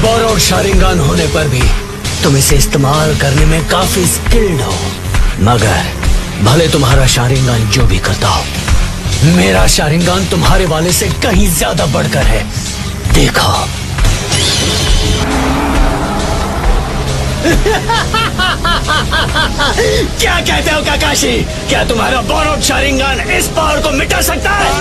Borrowed Sharingan होने पर भी तुम इसे इस्तेमाल करने में काफी स्किल्ड हो, मगर भले तुम्हारा शारिंगान जो भी करता हो, मेरा शारिंगान तुम्हारे वाले से कहीं ज्यादा बढ़कर है। देखो। क्या कहते हो काकाशी? क्या तुम्हारा बोरोड शारिंगान इस पावर को मिटा सकता है?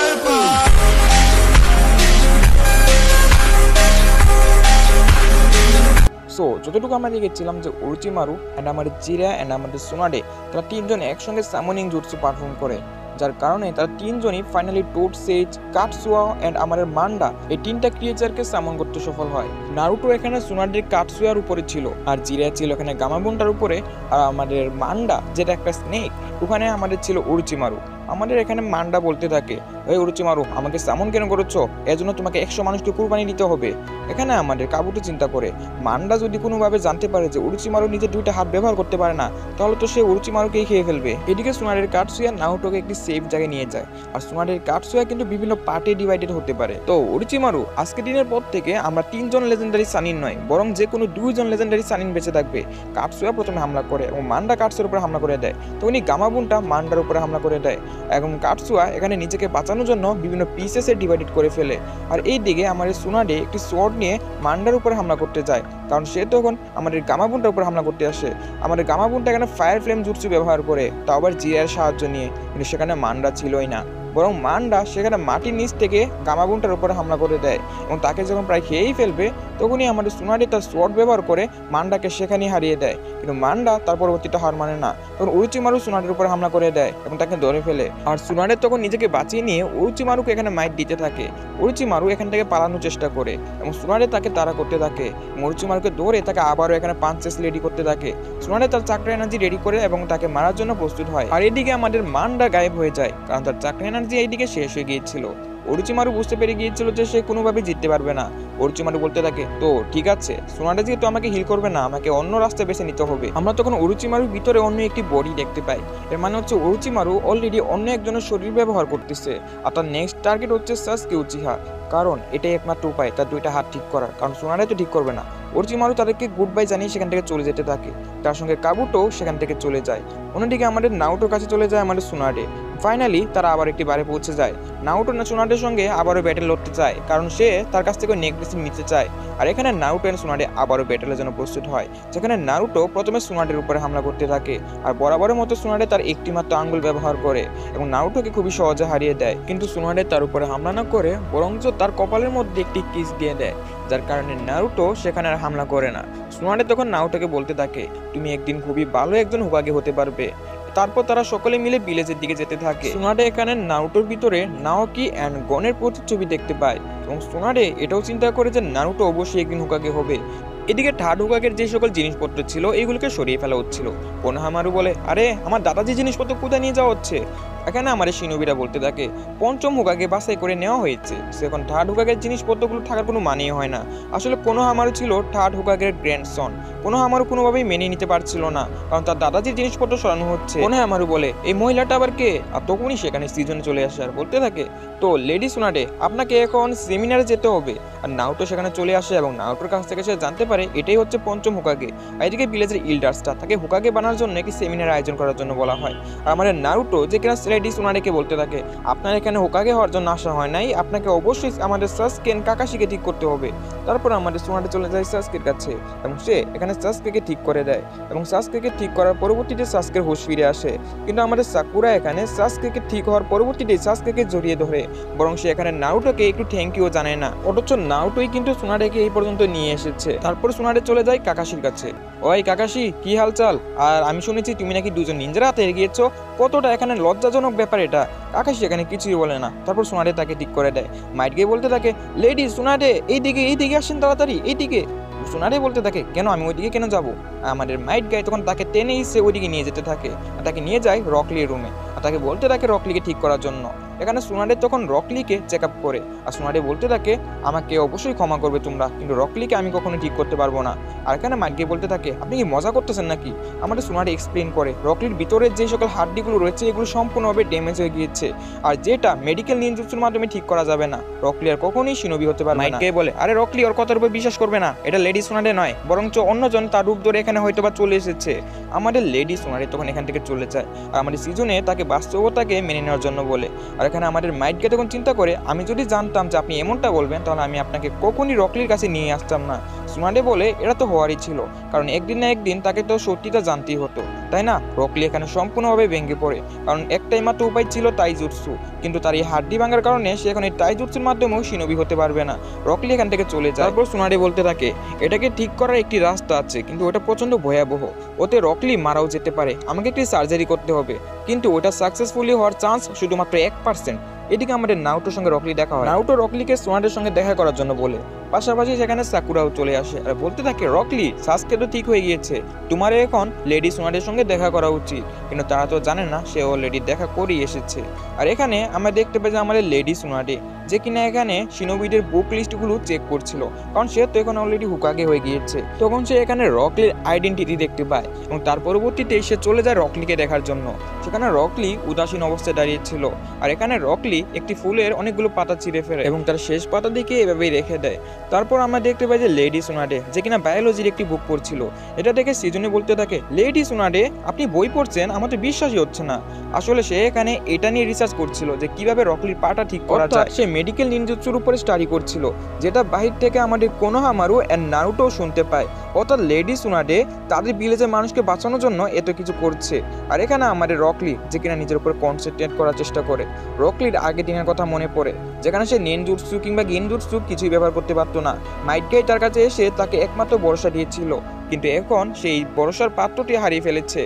সো যতটুকু আমরা দেখেছিলাম যে ওরোচিমারু এন্ড আমাদের জিরা এন্ড আমাদের সোনাডে তারা তিনজন একসঙ্গে সামনিং জুটসু পারফর্ম করে, যার কারণে তারা তিনজনই ফাইনালি টোড সেজ, কাটসুয়া এন্ড আমাদের মান্ডা এই তিনটা ক্রিয়েচারকে সামন করতে সফল হয়। নারুটো এখানে সোনাডের কাটসুয়ার উপরে ছিল, আর জিরা ছিল এখানে গামাবুন্টার উপরে, আর আমাদের মান্ডা যেটা একটা স্নেক ওখানে আমাদের ছিল ওরোচিমারু। আমাদের এখানে মান্ডা বলতে থাকে, ওই ওরোচিমারু আমাকে সামন কেন করেছো, এর জন্য তোমাকে 100 মানুষকে কুরবানি দিতে হবে। এখানে আমাদের কাবুটো চিন্তা করে, মান্ডা যদি কোনোভাবে জানতে পারে যে ওরোচিমারু নিজের দুইটা হাত ব্যবহার করতে পারে না, তাহলে তো সে ওরোচিমারুকেই খেয়ে ফেলবে। এদিকে সোনাডের কাটসুয়া নারুটোকে একটি সেফ জায়গায় নিয়ে যায়, আর সোনাডের কাটসুয়া কিন্তু বিভিন্ন পার্টে ডিভাইডেড হতে পারে। তো ওরোচিমারু আজকের দিনের পর থেকে আমরা 3 জন লেজেন্ডারি সানিন নয়, বরং যে কোনো 2 জন লেজেন্ডারি সানিন বেঁচে থাকবে। কাটসুয়া প্রথমে হামলা করে এবং মান্ডা কাটসুয়ার উপরে হামলা করে দেয়, তখনই গামাবুন্টা মান্ডার উপরে হামলা করে দেয় এবং কাটসুয়া এখানে নিজেকে বাঁচানোর জন্য বিভিন্ন পিসেসে ডিভাইডেড করে ফেলে। আর এই দিকে আমাদের সোনাডে একটি সোয়ার্ড নিয়ে মান্ডার উপরে হামলা করতে যায়, কারণ সে তখন আমাদের গামাবুন্টার উপরে হামলা করতে আসে। আমাদের গামাবুন্টা এখানে ফায়ার ফ্লেম জুটসু ব্যবহার করে, তাও আবার জিরার সাহায্য নিয়ে, কিন্তু সেখানে মান্ডা ছিলই না, বরং মান্ডা সেখানে মাটির নিচ থেকে গামাবুন্টার উপরে হামলা করে দেয় এবং তাকে যখন প্রায় খেয়েই ফেলবে, তখনই আমাদের সোনাডে তার সোয়ার্ড ব্যবহার করে মান্ডাকে সেখানেই হারিয়ে দেয়। কিন্তু মান্ডা তার পরবর্তীতে হার মানে না, তখন ওরোচিমারু সোনাডের উপরে হামলা করে দেয় এবং তাকে ধরে ফেলে। আর সোনাডে তখন নিজেকে বাঁচিয়ে নিয়ে ওরোচিমারুকে এখানে মাইট দিতে থাকে। ওরোচিমারু এখান থেকে পালানোর চেষ্টা করে এবং সোনাডে তাকে তাড়া করতে থাকে। ওরোচিমারুকে ধরে তাকে আবারও এখানে পাঞ্চেস রেডি করতে থাকে। সোনাডে তার চাকরা এনার্জি রেডি করে এবং তাকে মারার জন্য প্রস্তুত হয়। আর এদিকে আমাদের মান্ডা গায়েব হয়ে যায়, কারণ তার চাকরা এনার্জি এইদিকে শেষ হয়ে গিয়েছিল। ওরোচিমারু বুঝতে পেরে গিয়েছিল যে সে কোনোভাবে জিততে পারবে না। ওরোচিমারু বলতে থাকে, তো ঠিক আছে, সোনাডে যেহেতু আমাকে হিল করবে না, আমাকে অন্য রাস্তা বেছে নিতে হবে। আমরা তখন ওরোচিমারুর ভিতরে অন্য একটি বডি দেখতে পাই। এর মানে হচ্ছে ওরোচিমারু অলরেডি অন্য একজনের শরীর ব্যবহার করতেছে, আর তার নেক্সট টার্গেট হচ্ছে সাসকে উচিহা, কারণ এটাই একমাত্র উপায় তার দুইটা হাত ঠিক করার, কারণ সোনাডে তো ঠিক করবে না। ওরোচিমারু তাদেরকে গুড বাই জানিয়ে সেখান থেকে চলে যেতে থাকে, তার সঙ্গে কাবুটো সেখান থেকে চলে যায়। অন্যদিকে আমাদের নারুটোর কাছে চলে যায় আমাদের সোনাডে। ফাইনালি তারা আবার একটি বারে পৌঁছে যায়। নারুটো সোনাডের সঙ্গে আবারও ব্যাটেল লড়তে চায়, কারণ সে তার কাছ থেকে নেকলেস নিতে চায়। আর এখানে নারুটো এন্ড সোনাডে আবারও ব্যাটেলের জন্য প্রস্তুত হয়, যেখানে নারুটো প্রথমে সোনাডের উপরে হামলা করতে থাকে, আর বরাবরের মতো সোনাডে তার একটি মাত্র আঙ্গুল ব্যবহার করে এবং নারুটোকে খুবই সহজে হারিয়ে দেয়। কিন্তু সোনাডে তার উপরে হামলা না করে বরঞ্চ তার কপালের মধ্যে একটি কিস দিয়ে দেয়, যার কারণে নারুটো সেখানে আর হামলা করে না। সোনাডে তখন নারুটোকে বলতে থাকে, তুমি একদিন খুবই ভালো একজন হোকাগে হতে পারবে। তারপর তারা সকলে মিলে ভিলেজের দিকে যেতে থাকে। সোনাডে এখানে নারুটোর ভিতরে নাওকি এন্ড গনের প্রতিচ্ছবি দেখতে পায় এবং সোনাডে এটাও চিন্তা করে যে নারুটো অবশ্যই একদিন হোকাগে হবে। এদিকে থার্ড হোকাগের যে সকল জিনিসপত্র ছিল এইগুলোকে সরিয়ে ফেলা হচ্ছিল। কোনোহামারু বলে, আরে আমার দাদাজি জিনিসপত্র কোথায় নিয়ে যাওয়া হচ্ছে? এখানে আমাদের শিনোবিরা বলতে থাকে, পঞ্চম হোকাগে বাছাই করে নেওয়া হয়েছে, এখন থার্ড হোকাগের জিনিসপত্রগুলো থাকার কোনো মানেই হয় না। আসলে কোনোহামারু ছিল থার্ড হোকাগের গ্র্যান্ডসন। কোনোহামারু কোনোভাবেই মেনে নিতে পারছিল না, কারণ তার দাদাজির জিনিসপত্র সরানো হচ্ছে। কোনোহামারু বলে, এই মহিলাটা আবার কে? আর তখনই সেখানে সিজনে চলে আসে আর বলতে থাকে, তো লেডি সোনাডে আপনাকে এখন সেমিনারে যেতে হবে। আর নারুটো সেখানে চলে আসে এবং নারুটোর কাছ থেকে সে জানতে পারে এটাই হচ্ছে পঞ্চম হোকাগে। আর এদিকে ভিলেজের ইল্ডার্সটা তাকে হোকাগে বানানোর জন্য একটি সেমিনার আয়োজন করার জন্য বলা হয়। আর আমাদের নারুটো যে কিনা লেডি সোনাডেকে বলতে থাকে, আপনার এখানে হোকাগে হওয়ার জন্য আসা হয় নাই, আপনাকে অবশ্যই আমাদের সাসকে কাকাশিকে ঠিক করতে হবে। তারপর আমাদের সোনাডে চলে যায় সাসকের কাছে এবং সে এখানে সাসকে ঠিক করে দেয় এবং সাসকে ঠিক করার পরবর্তীতে সাসকের হুঁশ ফিরে আসে। কিন্তু আমাদের সাকুরা এখানে সাসকে ঠিক হওয়ার পরবর্তীতে সাসকে জড়িয়ে ধরে, বরং সে এখানে নারুটোকে একটু থ্যাংক ইউ জানায় না, অথচ নারুটোই কিন্তু সোনাডেকে এই পর্যন্ত নিয়ে এসেছে। তারপর সোনাডে চলে যায় কাকাশির কাছে। ওই কাকাশি, কি হালচাল? আর আমি শুনেছি তুমি নাকি 2 জন নিনজার হাতে হেরে গিয়েছো, কতটা এখানে লজ্জাজনক ব্যাপার এটা। কাকাশি এখানে কিছুই বলে না। তারপর সোনাডে তাকে ঠিক করে দেয়। মাইট গিয়ে বলতে থাকে, লেডি সোনাডে এইদিকে আসেন তাড়াতাড়ি, এইদিকে। সোনাডে বলতে থাকে, কেন আমি ওইদিকে কেন যাবো? আমাদের মাইট গায়ে তখন তাকে টেনে এসে ওইদিকে নিয়ে যেতে থাকে, আর তাকে নিয়ে যায় রকলির রুমে, আর তাকে বলতে থাকে রকলিকে ঠিক করার জন্য। এখানে সোনাডে তখন রকলিকে চেক আপ করে, আর সোনাডে বলতে থাকে আমাকে অবশ্যই ক্ষমা করবে তোমরা, কিন্তু রকলিকে আমি কখনো ঠিক করতে পারবো না। আর এখানে মাইটকে বলতে থাকে আপনি কি মজা করতেছেন নাকি? আমাদের সোনাডে এক্সপ্লেন করে রকলির ভিতরে যে সকল হাড্ডিগুলো রয়েছে এগুলো সম্পূর্ণভাবে ড্যামেজ হয়ে গিয়েছে, আর যেটা মেডিকেল নিনজুৎসুর মাধ্যমে ঠিক করা যাবে না। রকলি আর কখনোই শিনোবি হতে পারবে না। মাইটকে বলে আরে রকলি ওর কথার উপর বিশ্বাস করবে না, এটা লেডি সোনাডে নয়, বরঞ্চ অন্যজন তার রূপ ধরে এখানে হয়তো বা চলে এসেছে। আমাদের লেডি সোনাডে তখন এখান থেকে চলে যায়, আর আমাদের সিজনে তাকে বাস্তবতাকে মেনে নেওয়ার জন্য বলে। আর এখানে আমাদের মাইটকে তখন চিন্তা করে আমি যদি জানতাম যে আপনি এমনটা বলবেন তাহলে আমি আপনাকে কখনই রকলির কাছে নিয়ে আসতাম না। সোনাডে বলে এটা তো হওয়ারই ছিল, কারণ একদিন না একদিন তাকে তো সত্যিটা জানতেই হতো, তাই না? রকলি এখানে সম্পূর্ণভাবে ভেঙে পড়ে, কারণ একটাই মাত্র উপায় ছিল তাইজুৎসু, কিন্তু তার এই হাড্ডি ভাঙার কারণে সে এখন এই তাইজুৎসুর মাধ্যমেও শিনোবি হতে পারবে না। রকলি এখান থেকে চলে যায়। তারপর সোনাডে বলতে থাকে এটাকে ঠিক করার একটি রাস্তা আছে, কিন্তু ওটা প্রচন্ড ভয়াবহ, ওতে রকলি মারাও যেতে পারে, আমাকে একটি সার্জারি করতে হবে, কিন্তু ওটা সাকসেসফুলি হওয়ার চান্স শুধুমাত্র 1%। এদিকে আমাদের নাউটোর সঙ্গে রকলি দেখা হয়। নাউটো রকলিকে সোনাডের সঙ্গে দেখা করার জন্য বলে, পাশাপাশি সেখানে সাকুরাও চলে আসে আর বলতে থাকে রকলি সাসকে তো ঠিক হয়ে গিয়েছে, তোমার এখন লেডি সোনাডের সঙ্গে দেখা করা উচিত, কিন্তু তারা তো জানে না সে অলরেডি দেখা করেই এসেছে। আর এখানে আমরা দেখতে পাই যে আমাদের লেডি সোনাডে যে কিনা এখানে শিনোবিদের বুক লিস্টগুলো চেক করছিল, কারণ সে তো এখন অলরেডি হুকাগে হয়ে গিয়েছে। তখন সে এখানে রকলির আইডেন্টিটি দেখতে পায় এবং তার পরবর্তীতে সে চলে যায় রকলিকে দেখার জন্য। সেখানে রকলি উদাসীন অবস্থায় দাঁড়িয়েছিল, আর এখানে রকলি একটি ফুলের অনেকগুলো পাতা ছিঁড়ে ফেলে এবং তার শেষ পাতা দিকে এভাবেই রেখে দেয়। তারপর আমরা দেখতে পাই যে লেডি সোনাডে যে কিনা বায়োলজির একটি বুক পড়ছিল, এটা দেখে সিজনে বলতে থাকে লেডি সোনাডে আপনি বই পড়ছেন, আমার তো বিশ্বাসই হচ্ছে না। আসলে সে এখানে এটা নিয়ে রিসার্চ করছিল যে কিভাবে রকলির পাটা ঠিক করা যায়। সে মেডিকেল নিনজুৎসুর উপরে স্টাডি করছিল, যেটা বাহির থেকে আমাদের কোনোহামারু এন্ড নারুটো শুনতে পায়, অর্থাৎ লেডি সোনাডে তাদের ভিলেজের মানুষকে বাঁচানোর জন্য এত কিছু করছে। আর এখানে আমাদের রকলি যে কিনা নিজের উপর কনসেন্ট্রেট করার চেষ্টা করে। রকলির আগের দিনের কথা মনে পড়ে, যেখানে সে নিনজুৎসু কিংবা গেনজুৎসু কিছুই ব্যবহার করতে পারতো না। মাইটগাই তার কাছে এসে তাকে একমাত্র ভরসা দিয়েছিল, কিন্তু এখন সেই ভরসার পাত্রটি হারিয়ে ফেলেছে।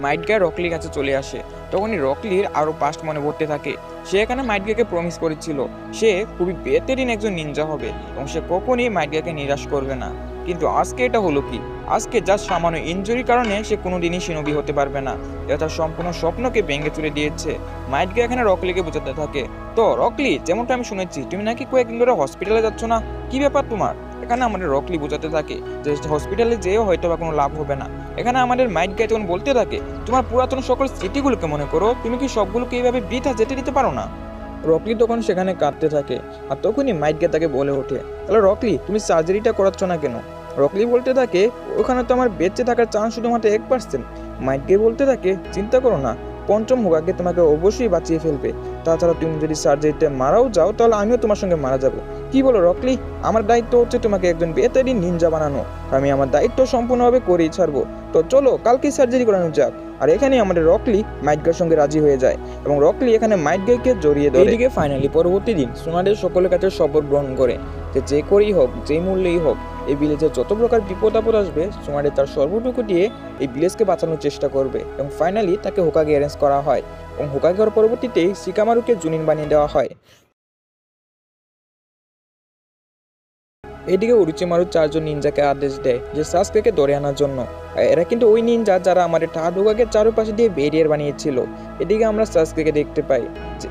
মাইটগাই রকলির কাছে চলে আসে, তখনই রকলির আরও পাস্ট মনে পড়তে থাকে। সে এখানে মাইটগাইকে প্রমিস করেছিল সে খুবই বেহতরিন একজন নিনজা হবে এবং সে কখনই মাইটগাইকে নিরাশ করবে না, কিন্তু আজকে এটা হলো কি? আজকে জাস্ট সামান্য ইনজুরির কারণে সে কোনোদিনই শিনোবি হতে পারবে না। এটা তার সম্পূর্ণ স্বপ্নকে ভেঙে চুরে দিয়েছে। মাইটগাই এখানে রকলিকে বোঝাতে থাকে, তো রকলি যেমনটা আমি শুনেছি তুমি নাকি কয়েকদিন ধরে হসপিটালে যাচ্ছ না, কি ব্যাপার তোমার? এখানে আমাদের রকলি বোঝাতে থাকে যে হসপিটালে যেও হয়তো বা কোনো লাভ হবে না। এখানে আমাদের মাইটগাই তখন বলতে থাকে তোমার পুরাতন সকল স্মৃতিগুলোকে মনে করো, তুমি কি সবগুলোকে এইভাবে বৃথা যেতে দিতে পারো না? রকলি তখন সেখানে কাঁদতে থাকে, আর তখনই মাইটগাই তাকে বলে ওঠে তাহলে রকলি তুমি সার্জারিটা করাচ্ছ না কেন? রকলি বলতে থাকে ওখানে তো আমার বেঁচে থাকার চান্স শুধুমাত্র 1%। মাইটগাই বলতে থাকে চিন্তা করো না, পঞ্চম হোকাগে তোমাকে অবশ্যই বাঁচিয়ে ফেলবে, তাছাড়া তুমি যদি সার্জারিতে মারাও যাও তাহলে আমিও তোমার সঙ্গে মারা যাব। কি বলো রকলি? আমার দায়িত্ব হচ্ছে তোমাকে একজন বেহতরিন নিনজা বানানো, আমি আমার দায়িত্ব সম্পূর্ণভাবে করেই ছাড়বো, তো চলো কালকেই সার্জারি করানো যাক। আর এখানে আমাদের রকলি মাইটগাইয়ের সঙ্গে রাজি হয়ে যায় এবং রকলি এখানে মাইটগাইকে জড়িয়ে ধরে। এদিকে ফাইনালি পরবর্তী দিন সোনাডের সকলের কাছে শপথ গ্রহণ করে যে করেই হোক যেই মূল্যেই হোক এই ভিলেজে যত প্রকার বিপদ আপদ আসবে সোনাডে তার সর্বটুকু দিয়ে এই ভিলেজকে বাঁচানোর চেষ্টা করবে এবং ফাইনালি তাকে হোকাগে অ্যারেঞ্জ করা হয় এবং হোকাগে হওয়ার পরবর্তীতে শিকামারুকে জুনিন বানিয়ে দেওয়া হয়। এদিকে উরুচিমারু 4 জন নিনজাকে আদেশ দেয় যে সাসকেকে ধরে আনার জন্য। এরা কিন্তু ওই নিনজা যারা আমাদের টাহাদোগাকে চারপাশে দিয়ে ব্যারিয়ার বানিয়েছিল। এদিকে আমরা সাসকেকে দেখতে পাই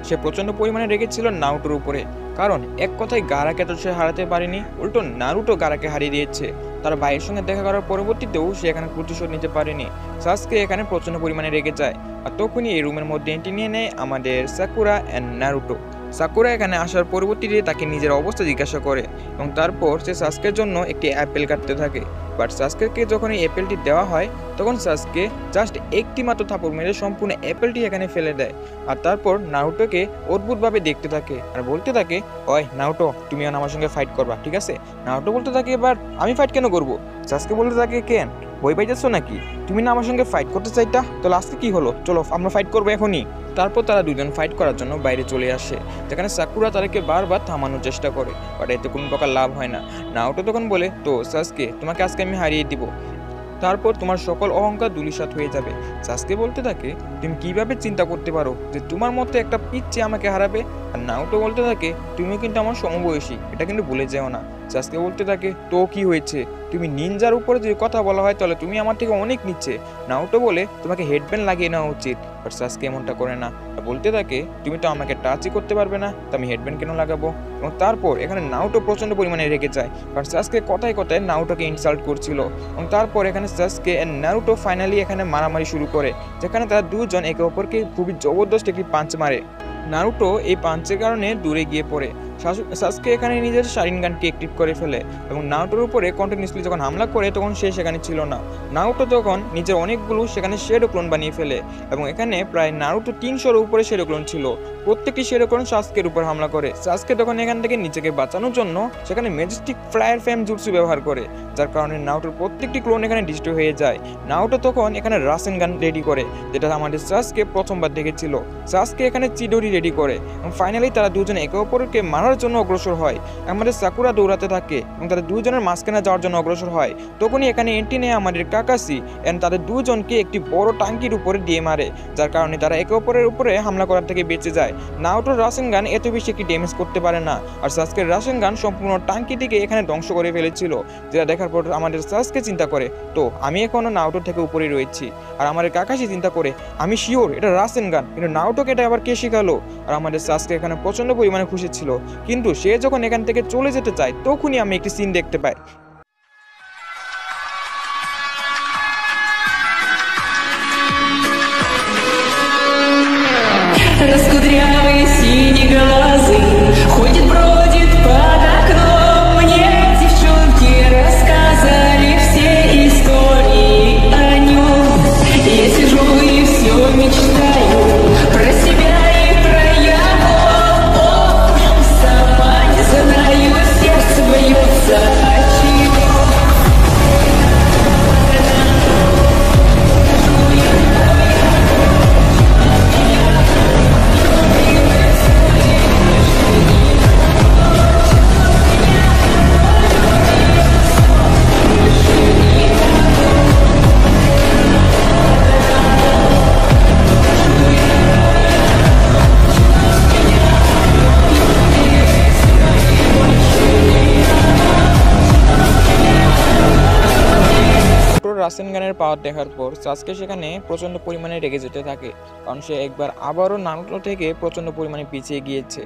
সে প্রচন্ড পরিমাণে রেগেছিল নারুটোর উপরে, কারণ এক কথায় গারাকে তো সে হারাতে পারেনি, উল্টো নারুটো গারাকে হারিয়ে দিয়েছে। তার ভাইয়ের সঙ্গে দেখা করার পরবর্তীতেও সে এখানে প্রতিশোধ নিতে পারেনি। সাসকে এখানে প্রচন্ড পরিমাণে রেগে যায়, আর তখনই এই রুমের মধ্যে এন্ট্রি নিয়ে নেয় আমাদের সাকুরা অ্যান্ড নারুটো। সাকুরা এখানে আসার পরবর্তীতে তাকে নিজের অবস্থা জিজ্ঞাসা করে এবং তারপর সে সাসকের জন্য একটি অ্যাপেল কাটতে থাকে। বাট সাসকেকে যখন এই অ্যাপেলটি দেওয়া হয় তখন সাসকে জাস্ট একটি মাত্র থাপড় মেরে সম্পূর্ণ অ্যাপেলটি এখানে ফেলে দেয়, আর তারপর নারুটোকে অদ্ভুতভাবে দেখতে থাকে আর বলতে থাকে ওই নারুটো তুমি আমার সঙ্গে ফাইট করবা, ঠিক আছে? নারুটো বলতে থাকে এবার আমি ফাইট কেন করবো? সাসকে বলতে থাকে কেন বই পাই যাচ্ছ নাকি? তুমি না আমার সঙ্গে ফাইট করতে চাইতা, তো লাস্টে কি হলো? চলো আমরা ফাইট করবো এখনই। তারপর তারা দুজন ফাইট করার জন্য বাইরে চলে আসে, যেখানে সাকুরা তাদেরকে বারবার থামানোর চেষ্টা করে, বাট এতে কোনো প্রকার লাভ হয় না। নারুটো তখন বলে তো সাসকে তোমাকে আজকে আমি হারিয়ে দিব, তারপর তোমার সকল অহংকার ধূলিসাৎ হয়ে যাবে। সাসকে বলতে থাকে তুমি কিভাবে চিন্তা করতে পারো যে তোমার মতো একটা পিচ্চি আমাকে হারাবে? আর নারুটো বলতে থাকে তুমি কিন্তু আমার সমবয়সী, এটা কিন্তু ভুলে যেও না। সাসকে বলতে থাকে তো কি হয়েছে, তুমি নিনজার উপরে যদি কথা বলা হয় তাহলে তুমি আমার থেকে অনেক নিচে। নারুটো বলে তোমাকে হেডব্যান্ড লাগিয়ে নেওয়া উচিত, বাট সাসকে এমনটা করে না। বলতে থাকে তুমি তো আমাকে টাচই করতে পারবে না, তো আমি হেডব্যান্ড কেন লাগাবো। এবং তারপর এখানে নারুটো প্রচন্ড পরিমাণে রেগে যায়, কারণ সাসকে কথায় কথায় নারুটোকে ইনসাল্ট করছিল। এবং তারপর এখানে সাসকে এন্ড নারুটো ফাইনালি এখানে মারামারি শুরু করে, যেখানে তারা দুজন একে অপরকে খুবই জবরদস্ত একটি পাঞ্চ মারে। নারুটো এই পাঞ্চের কারণে দূরে গিয়ে পড়ে। সাসকে এখানে নিজের শারিনগানকে অ্যাক্টিভ করে ফেলে এবং নারুটোর উপরে কন্টিনিউসলি যখন হামলা করে তখন সে সেখানে ছিল না। নারুটো তখন নিজের অনেকগুলো সেখানে শেডো ক্লোন বানিয়ে ফেলে এবং এখানে প্রায় নারুটো 300-এর উপরে শেডো ক্লোন ছিল। প্রত্যেকটি শেডো ক্লোন সাসকের উপর হামলা করে। সাসকে তখন এখান থেকে নিজেকে বাঁচানোর জন্য সেখানে ম্যাজেস্টিক ফ্লায়ার ফ্যাম জুটসু ব্যবহার করে, যার কারণে নারুটোর প্রত্যেকটি ক্লোন এখানে ডিস্ট্রয় হয়ে যায়। নারুটো তখন এখানে রাসেনগান রেডি করে, যেটা আমাদের সাসকে প্রথমবার দেখেছিল। সাসকে এখানে চিডোরি রেডি করে এবং ফাইনালি তারা দুজন একে অপরকে মারার জন্য অগ্রসর হয়। আমাদের সাকুরা দৌড়াতে থাকে এবং তাদের দুজনের মাঝখানে যাওয়ার জন্য অগ্রসর হয়। তখনই এখানে এন্ট্রি নেয় আমাদের কাকাশি এন্ড তাদের দুজনকে একটি বড় টাঙ্কির উপরে দিয়ে মারে, যার কারণে তারা একে অপরের উপরে হামলা করার থেকে বেঁচে যায়। নারুটোর রাসেনগান এত বেশি একটি ড্যামেজ করতে পারে না, আর সাসকের রাসেনগান সম্পূর্ণ টাঙ্কিটিকে এখানে ধ্বংস করে ফেলেছিল। যেটা দেখার পর আমাদের সাসকে চিন্তা করে, তো আমি এখনো নারুটোর থেকে উপরে রয়েছি। আর আমাদের কাকাশি চিন্তা করে, আমি শিওর এটা রাসেনগান, কিন্তু নারুটোকে এটা আবার কে শিখালো। আর আমাদের সাসকে এখানে প্রচন্ড পরিমাণে খুশি ছিল, কিন্তু সে যখন এখান থেকে চলে যেতে চায় তখনই আমি একটি সিন দেখতে পাই। Раскудрявые синеглазы ходит, бродит под окном. Мне девчонки рассказали все истории о нем. Я сижу и все мечтаю про себя и про его. Ох, сама не знаю, сердце бьется от чего. রাসেনগানের পাওয়ার দেখার পর সাসকে সেখানে প্রচন্ড পরিমাণে রেগে যেতে থাকে, কারণ সে একবার আবারও নারুটো থেকে প্রচন্ড পরিমাণে পিছিয়ে গিয়েছে।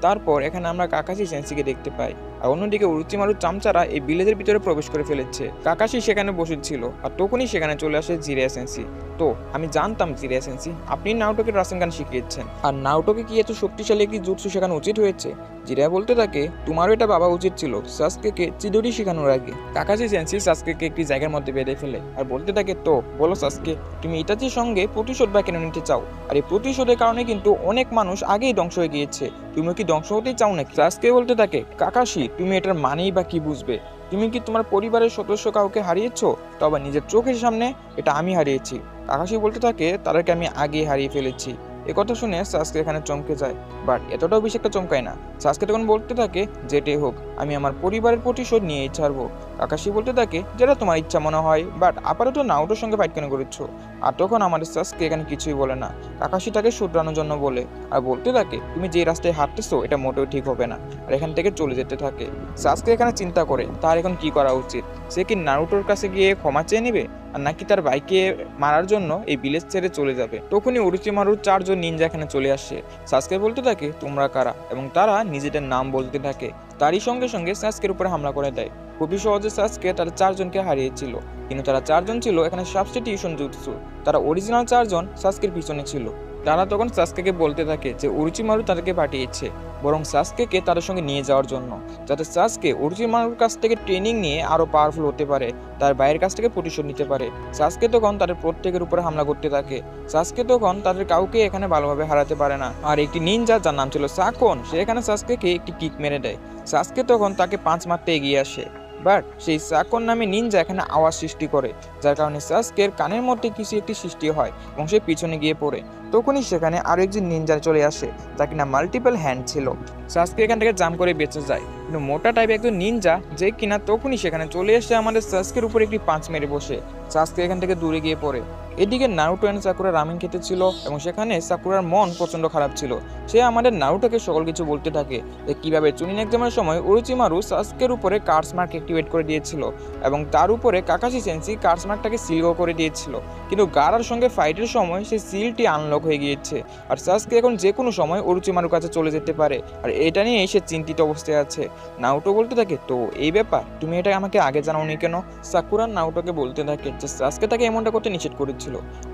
তারপর এখানে আমরা কাকাশি সেন্সিকে দেখতে পাই, আর অন্যদিকে উরুচিমারুর চামচারা এই ভিলেজের ভিতরে প্রবেশ করে ফেলেছে। কাকাশি সেখানে বসেছিল আর তখনই সেখানে চলে আসে জিরিয়া সেন্সি। তো আমি জানতাম জিরিয়া সেন্সি আপনি নারুটোকে রাসেনগান শিখিয়েছেন, আর নারুটোকে কি এত শক্তিশালী একটি জুৎসু শেখানো উচিত হয়েছে। জিরিয়া বলতে থাকে, তোমারও এটা ভাবা উচিত ছিল সাসকেকে চিদোরি শেখানোর আগে। কাকাশি সেন্সি সাসকেকে একটি জায়গার মধ্যে বেঁধে ফেলে আর বলতে থাকে, তো বলো সাসকে, তুমি ইতাচির সঙ্গে প্রতিশোধ বা কেন নিতে চাও? আর এই প্রতিশোধের কারণে কিন্তু অনেক মানুষ আগেই ধ্বংস হয়ে গিয়েছে, তুমি কি ধ্বংস হতেই চাও নাকি? সাসকে বলতে থাকে, কাকাশি তুমি এটার মানেই বা কি বুঝবে? তুমি কি তোমার পরিবারের সদস্য কাউকে হারিয়েছো? তবে নিজের চোখের সামনে এটা আমি হারিয়েছি। কাকাশি বলতে থাকে, তাদেরকে আমি আগেই হারিয়ে ফেলেছি। একথা শুনে সাসকে এখানে চমকে যায়, বাট এতটাও বেশি একটা চমকায় না। সাসকে তখন বলতে থাকে, যেটাই হোক আমি আমার পরিবারের প্রতিশোধ নিয়েই ছাড়বো। কাকাশি বলতে থাকে, যেটা তোমার ইচ্ছা মনে হয়, বাট আপাতত নারুটোর সঙ্গে ফাইট কেন করেছো? আর তখন আমাদের সাসকে এখানে কিছুই বলে না। কাকাশি তাকে শুধরানোর জন্য বলে আর বলতে থাকে, তুমি যে রাস্তায় হাঁটতেছো এটা মোটেও ঠিক হবে না, আর এখান থেকে চলে যেতে থাকে। সাসকে এখানে চিন্তা করে তার এখন কি করা উচিত। সে কি নারুটোর কাছে গিয়ে ক্ষমা চেয়ে নেবে, আর নাকি তার ভাইকে মারার জন্য এই ভিলেজ ছেড়ে চলে যাবে? তখনই উরুচিমারুর 4 জন নিনজা এখানে চলে আসে। সাসকে বলতে থাকে, তোমরা কারা? এবং তারা নিজেদের নাম বলতে থাকে। তারই সঙ্গে সঙ্গে সাসকের উপরে হামলা করে দেয়। খুবই সহজে সাসকে তার 4 জনকে হারিয়েছিল, কিন্তু তারা 4 জন ছিল এখানে সাবস্টিটিউশন জুৎসু। তারা অরিজিনাল 4 জন সাসকের পিছনে ছিল। তারা তখন সাসকেকে বলতে থাকে যে উরুচিমারু তাদেরকে পাঠিয়েছে বরং সাসকেকে তাদের সঙ্গে নিয়ে যাওয়ার জন্য, যাতে সাসকে উরুচিমারুর কাছ থেকে ট্রেনিং নিয়ে আরো পাওয়ারফুল হতে পারে, তার ভাইয়ের কাছ থেকে প্রতিশোধ নিতে পারে। সাসকে তখন তাদের প্রত্যেকের উপরে হামলা করতে থাকে। সাসকে তখন তাদের কাউকে এখানে ভালোভাবে হারাতে পারে না, আর একটি নিনজা যার নাম ছিল সাকন, সে এখানে সাসকেকে একটি কিক মেরে দেয়। সাসকে তখন তাকে 5 মারতে এগিয়ে আসে, বাট সেই সাকন নামে নিনজা এখানে আওয়াজ সৃষ্টি করে, যার কারণে সাসকের কানের মধ্যে কিছু একটি সৃষ্টি হয় এবং সে পিছনে গিয়ে পড়ে। তখনই সেখানে আরো একজন নিনজা চলে আসে, যার কিনা মাল্টিপল হ্যান্ড ছিল। সাসকে এখান থেকে জাম্প করে বেঁচে যায়, কিন্তু মোটা টাইপের একজন নিনজা যে কিনা তখনই সেখানে চলে এসে আমাদের সাসকের উপর একটি পাঁচ মেরে বসে সাসকে এখান থেকে দূরে গিয়ে পড়ে। এদিকে নারুটো এন্ড সাকুরা রামেন খেতে ছিল এবং সেখানে সাকুরার মন প্রচন্ড খারাপ ছিল। সে আমাদের নারুটোকে সকল কিছু বলতে থাকে যে কিভাবে চুনিন এক্সামের সময় ওরোচিমারু সাসকের উপরে কার্স মার্ক অ্যাক্টিভেট করে দিয়েছিল এবং তার উপরে কাকাশি সেন্সি কার্স মার্কটাকে সিলও করে দিয়েছিল, কিন্তু গারার সঙ্গে ফাইটের সময় সেই সিলটি আনলক হয়ে গিয়েছে আর সাসকে এখন যে কোনো সময় ওরোচিমারুর কাছে চলে যেতে পারে আর এটা নিয়ে সে চিন্তিত অবস্থায় আছে। নারুটো বলতে থাকে, তো এই ব্যাপার তুমি এটা আমাকে আগে জানাওনি কেন? সাকুরা নারুটোকে বলতে থাকে যে সাসকে তাকে এমনটা করতে নিষেধ করেছিল।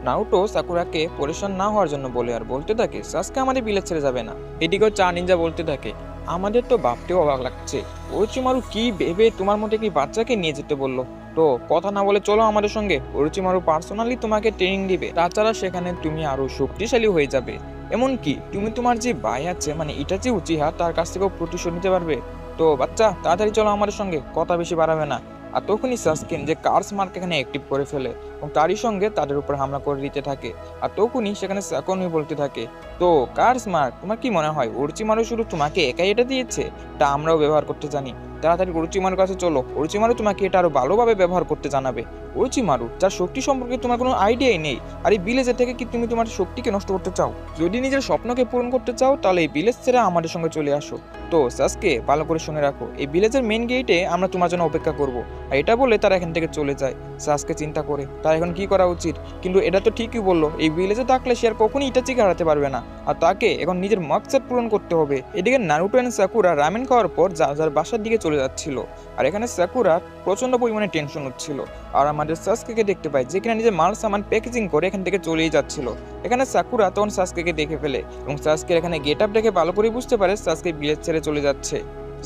নারুটো সাকুরাকে পরেশান না হওয়ার জন্য বলে আর বলতে থাকে সাসকে আমাদের বিলে ছেড়ে যাবে না। এদিকেও চা নিনজা বলতে থাকে, আমাদের তো ভাবতেও অবাক লাগছে, ওরোচিমারু কি ভেবে তোমার মধ্যে একটি বাচ্চাকে নিয়ে যেতে বললো? তো কথা না বলে চলো আমাদের সঙ্গে, ওরোচিমারু পার্সোনালি তোমাকে ট্রেনিং দিবে, তাছাড়া সেখানে তুমি আরো শক্তিশালী হয়ে যাবে, এমনকি তুমি তোমার যে ভাই আছে মানে ইটাচি উচিহা তার কাছ থেকেও প্রতিশোধ নিতে পারবে। তো বাচ্চা তাড়াতাড়ি চলো আমাদের সঙ্গে, কথা বেশি বাড়াবে না। আর তখনই সাসকেন যে কার্স মার্ক এখানে অ্যাক্টিভ করে ফেলে এবং তারই সঙ্গে তাদের উপর হামলা করে দিতে থাকে। আর তখনই সেখানে সাকুনি বলতে থাকে, তো কার্স মার্ক তোমার কি মনে হয় ওরোচিমারু শুধু তোমাকে একাই এটা দিয়েছে? তা আমরাও ব্যবহার করতে জানি, তাড়াতাড়ি ওরোচিমারুর কাছে চলো, ওরোচিমারু তোমাকে এটা আরো ভালোভাবে ব্যবহার করতে জানাবে। ওরোচিমারু যার শক্তি সম্পর্কে তোমার কোনো আইডিয়াই নেই, আর এই ভিলেজের থেকে কি তুমি তোমার শক্তিকে নষ্ট করতে চাও? যদি নিজের স্বপ্নকে পূরণ করতে চাও তাহলে এই ভিলেজ ছেড়ে আমাদের সঙ্গে চলে আসো। তো সাসকে ভালো করে শুনে রাখো, এই ভিলেজের মেইন গেটে আমরা তোমার জন্য অপেক্ষা করব। আর এটা বলে তারা এখান থেকে চলে যায়। সাসকে চিন্তা করে তার এখন কি করা উচিত, কিন্তু এটা তো ঠিকই বললো, এই ভিলেজে থাকলে সে আর কখনই ইটাচিকে হারাতে পারবে না আর তাকে এখন নিজের মাকসাদ পূরণ করতে হবে। এদিকে নারুটো এন্ড সাকুরা রামেন খাওয়ার পর যার বাসার দিকে চলে যাচ্ছিল আর এখানে সাকুরা প্রচন্ড পরিমাণে টেনশন হচ্ছিল আর আমাদের সাসকেকে দেখতে পায় যে কিনা নিজের মাল সামান প্যাকেজিং করে এখান থেকে চলেই যাচ্ছিল। এখানে সাকুরা তখন সাসকেকে দেখে ফেলে এবং সাসকের এখানে গেট আপ দেখে ভালো করে বুঝতে পারে সাসকে ভিলেজ ছেড়ে চলে যাচ্ছে।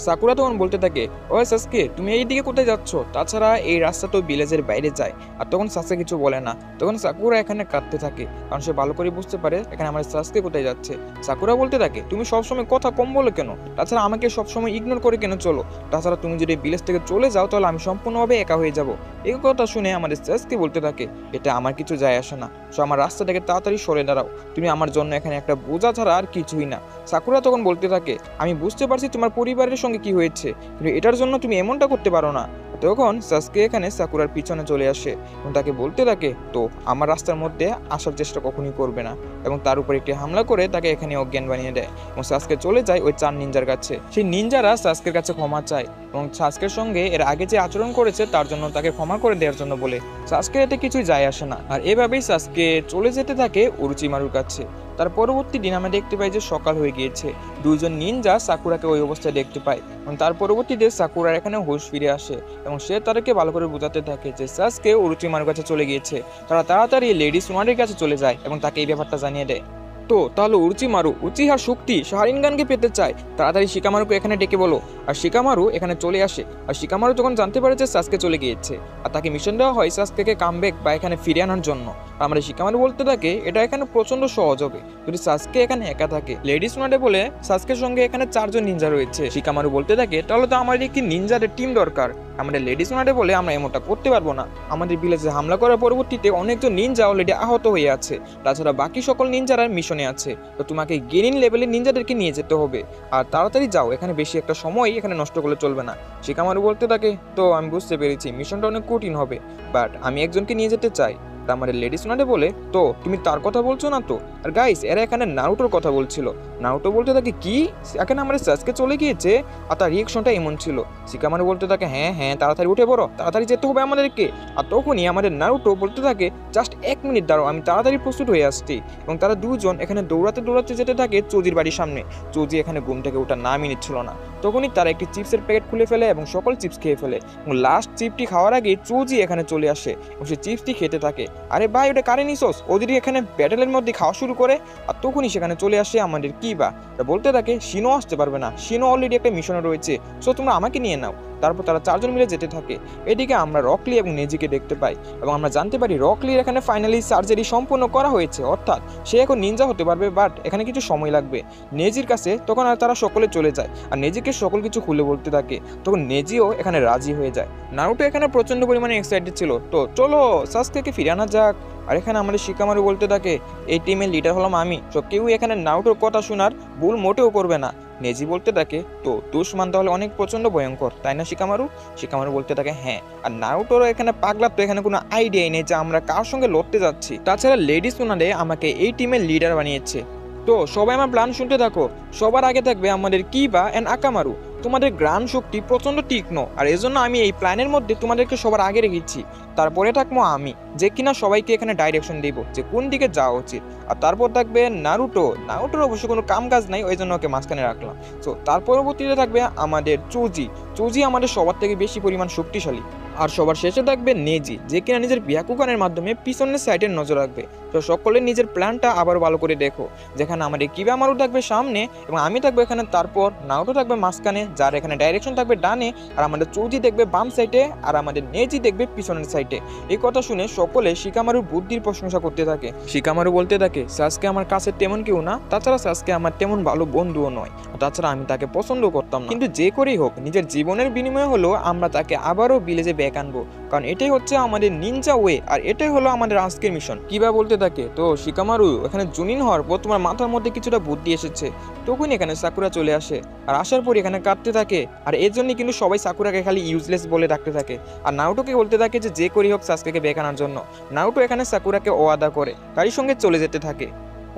সাকুরা তখন বলতে থাকে, ওই সাসকে তুমি এই দিকে কোথায় যাচ্ছ? তাছাড়া এই রাস্তা তো ভিলেজের বাইরে যায়। আর তখন সাসকে কিছু বলে না, তখন সাকুরা এখানে কাঁদতে থাকে কারণ সে ভালো করে বুঝতে পারে এখানে আমার সাসকে কোথায় যাচ্ছে। সাকুরা বলতে থাকে, তুমি সবসময় কথা কম বলো কেন? তাছাড়া আমাকে সবসময় ইগনোর করে কেন চলো? তাছাড়া তুমি যদি ভিলেজ থেকে চলে যাও তাহলে আমি সম্পূর্ণভাবে একা হয়ে যাব। এই কথা শুনে আমাদের সাসকে বলতে থাকে, এটা আমার কিছু যায় আসে না, সো আমার রাস্তা থেকে তাড়াতাড়ি সরে দাঁড়াও, তুমি আমার জন্য এখানে একটা বোঝা ছাড়া আর কিছুই না। সাকুরা তখন বলতে থাকে, আমি বুঝতে পারছি তোমার পরিবারের সঙ্গে কি হয়েছে, কিন্তু এটার জন্য তুমি এমনটা করতে পারো না। তখন সাসকে এখানে সাকুরার পিছনে চলে আসে এবং তাকে বলতে থাকে, তো আমার রাস্তার মধ্যে আসার চেষ্টা কখনোই করবে না, এবং তার উপর একটি হামলা করে তাকে এখানে অজ্ঞান বানিয়ে দেয় এবং সাসকে চলে যায় ওই চার নিনজার কাছে। সেই নিনজারা সাসকের কাছে ক্ষমা চায় এবং সাসকের সঙ্গে এর আগে যে আচরণ করেছে তার জন্য তাকে ক্ষমা করে দেওয়ার জন্য বলে। সাসকে এতে কিছুই যায় আসে না আর এভাবেই সাসকে চলে যেতে থাকে ওরোচিমারুর কাছে। তার পরবর্তী দিন আমরা দেখতে পাই যে সকাল হয়ে গিয়েছে, দুইজন নিনজা সাকুরাকে ওই অবস্থায় দেখতে পায় এবং তার পরবর্তীতে সাকুরার এখানে হুঁশ ফিরে আসে এবং সে তাদেরকে ভালো করে বোঝাতে থাকে যে সাসকে ওরোচিমারুর কাছে চলে গিয়েছে। তারা তাড়াতাড়ি লেডি সুনারির কাছে চলে যায় এবং তাকে এই ব্যাপারটা জানিয়ে দেয়। তো তাহলে ওরোচিমারু উচিহার শক্তি শারিনগানকে পেতে চায়, তাড়াতাড়ি শিকামারুকে এখানে ডেকে বলো। আর শিকামারু এখানে চলে আসে আর শিকামারু যখন জানতে পারে যে সাসকে চলে গিয়েছে আর তাকে মিশন দেওয়া হয় সাসকেকে কামব্যাক বা এখানে ফিরে আনার জন্য। আমরা শিকামারু বলতে থাকে এটা এখানে প্রচন্ড সহজ হবে যদি সাসকে এখানে একা থাকে। লেডি সুনাডে বলে সাসকের সঙ্গে এখানে 4 জন নিনজা রয়েছে। শিকামারু বলতে থাকে তাহলে তো আমাদের একটি নিনজাদের টিম দরকার। আমাদের লেডি সুনাডে বলে আমরা এমনটা করতে পারবো না, আমাদের ভিলেজে হামলা করার পরবর্তীতে অনেকজন নিনজা অলরেডি আহত হয়ে আছে, তাছাড়া বাকি সকল নিনজারা মিশনে আছে, তো তোমাকে গেনিন লেভেলের নিনজাদেরকে নিয়ে যেতে হবে আর তাড়াতাড়ি যাও, এখানে বেশি একটা সময় এখানে নষ্ট করলে চলবে না। শিকামারু বলতে থাকে তো আমি বুঝতে পেরেছি মিশনটা অনেক কঠিন হবে, বাট আমি একজনকে নিয়ে যেতে চাই। আমাদের লেডি সুনাডে বলে তো তুমি তার কথা বলছো না তো? আর গাইস এরা এখানে নারুটোর কথা বলছিল। নারুটো বলতে থাকে কি এখানে আমাদের সাসকে চলে গিয়েছে? আর তার রিয়েকশনটা এমন ছিল। শিকামারু বলতে থাকে হ্যাঁ হ্যাঁ তাড়াতাড়ি উঠে পড়ো, তাড়াতাড়ি যেতে হবে আমাদেরকে। আর তখনই আমাদের নারুটো বলতে থাকে জাস্ট 1 মিনিট দাঁড়াও, আমি তাড়াতাড়ি প্রস্তুত হয়ে আসছি। এবং তারা দুজন এখানে দৌড়াতে দৌড়াতে যেতে থাকে চৌজির বাড়ির সামনে। চৌজি এখানে ঘুম থেকে ওঠার নামই নিচ্ছিল না। তখনই তারা একটি চিপসের প্যাকেট খুলে ফেলে এবং সকল চিপস খেয়ে ফেলে এবং লাস্ট চিপটি খাওয়ার আগে চৌজি এখানে চলে আসে এবং সে চিপসটি খেতে থাকে। আরে ভাই ওটা কারে নিছোস? ও যদি এখানে ব্যাটেলের মধ্যে খাওয়া শুরু করে। আর তখনই সেখানে চলে আসে আমাদের কিবা, বলতে থাকে শিনো আসতে পারবে না, শিনো অলরেডি একটা মিশনে রয়েছে, সো তোমরা আমাকে নিয়ে নাও। তারপর তারা চারজন মিলে যেতে থাকে। এদিকে আমরা রকলি এবং নেজিকে দেখতে পাই এবং আমরা জানতে পারি রকলির এখানে ফাইনালি সার্জারি সম্পূর্ণ করা হয়েছে, অর্থাৎ সে এখন নিনজা হতে পারবে, বাট এখানে কিছু সময় লাগবে নেজির কাছে। তখন আর তারা সকলে চলে যায় আর নেজিকে সকল কিছু খুলে বলতে থাকে। তখন নেজিও এখানে রাজি হয়ে যায়। নারুটো এখানে প্রচন্ড পরিমাণে এক্সাইটেড ছিল, তো চলো সাসুকেকে ফিরে আনা যাক। আর এখানে আমাদের শিকামারু বলতে থাকে এই টিমের লিডার হলাম আমি, তো কেউ এখানে নারুটোর কথা শোনার ভুল মোটেও করবে না। নেজি বলতে থাকে তো দুশ্মন তাহলে অনেক প্রচন্ড ভয়ঙ্কর, তাই না শিকামারু? শিকামারু বলতে থাকে হ্যাঁ। আর নারুটোরও এখানে পাগলা, তো এখানে কোনো আইডিয়াই নেই যে আমরা কার সঙ্গে লড়তে যাচ্ছি। তাছাড়া লেডি সুনাডে আমাকে এই টিমের লিডার বানিয়েছে। তো সবাই আমার প্ল্যান শুনতে থাকো। সবার আগে থাকবে আমাদের কিবা এন্ড আকামারু। তোমাদের গ্রাম শক্তি প্রচন্ড তীক্ষ্ণ, আর এজন্য আমি এই প্ল্যানের মধ্যে তোমাদেরকে সবার আগে রেখেছি। তারপরে থাকবো আমি, যে কিনা সবাইকে এখানে ডাইরেকশন দিব যে কোন দিকে যাওয়া উচিত। আর তারপর থাকবে নারুটো। নারুটোর অবশ্য কোনো কাম কাজ নাই, ওই জন্য ওকে মাঝখানে রাখলাম। তো তার পরবর্তীতে থাকবে আমাদের চুজি। চুজি আমাদের সবার থেকে বেশি পরিমাণ শক্তিশালী। আর সবার শেষে থাকবে নেজি, যে কিনা নিজের ব্যাকুগানের মাধ্যমে পিছনের সাইডে নজর রাখবে। তো সকলে নিজের প্ল্যানটা আবার ভালো করে দেখো, যেখানে আমাদের কিবামারু থাকবে সামনে এবং আমি থাকবো এখানে, তারপর নারুটো থাকবে মাঝখানে, যার এখানে ডাইরেকশন থাকবে ডানে, আর আমাদের চৌজি দেখবে বাম সাইডে, আর আমাদের নেজি দেখবে পিছনের সাইডে। এই কথা শুনে সকলে শিকামারুর বুদ্ধির প্রশংসা করতে থাকে। শিকামারু বলতে থাকে সাসকে আমার কাছে তেমন কেউ না, তাছাড়া সাসকে আমার তেমন ভালো বন্ধুও নয়, তাছাড়া আমি তাকে পছন্দ করতাম না, কিন্তু যে করেই হোক নিজের জীবনের বিনিময়ে হলো আমরা তাকে আবারও ভিলেজে ব্যাক আনবো, কারণ এটাই হচ্ছে আমাদের নিনজা ওয়ে, আর এটাই হলো আমাদের আজকের মিশন। কিবা বলতে থাকে তো শিকামারু এখানে জুনিন হওয়ার পর তোমার মাথার মধ্যে কিছুটা বুদ্ধি এসেছে। তখন এখানে সাকুরা চলে আসে, আর আসার পর এখানে কাঁদতে থাকে, আর এর জন্যই কিন্তু সবাই সাকুরাকে খালি ইউজলেস বলে ডাকতে থাকে। আর নারুটোকে বলতে থাকে যে করেই হোক সাসকেকে ব্যাক আনার জন্য। নারুটো এখানে সাকুরাকে ওয়াদা করে গাড়ির সঙ্গে চলে যেতে থাকে।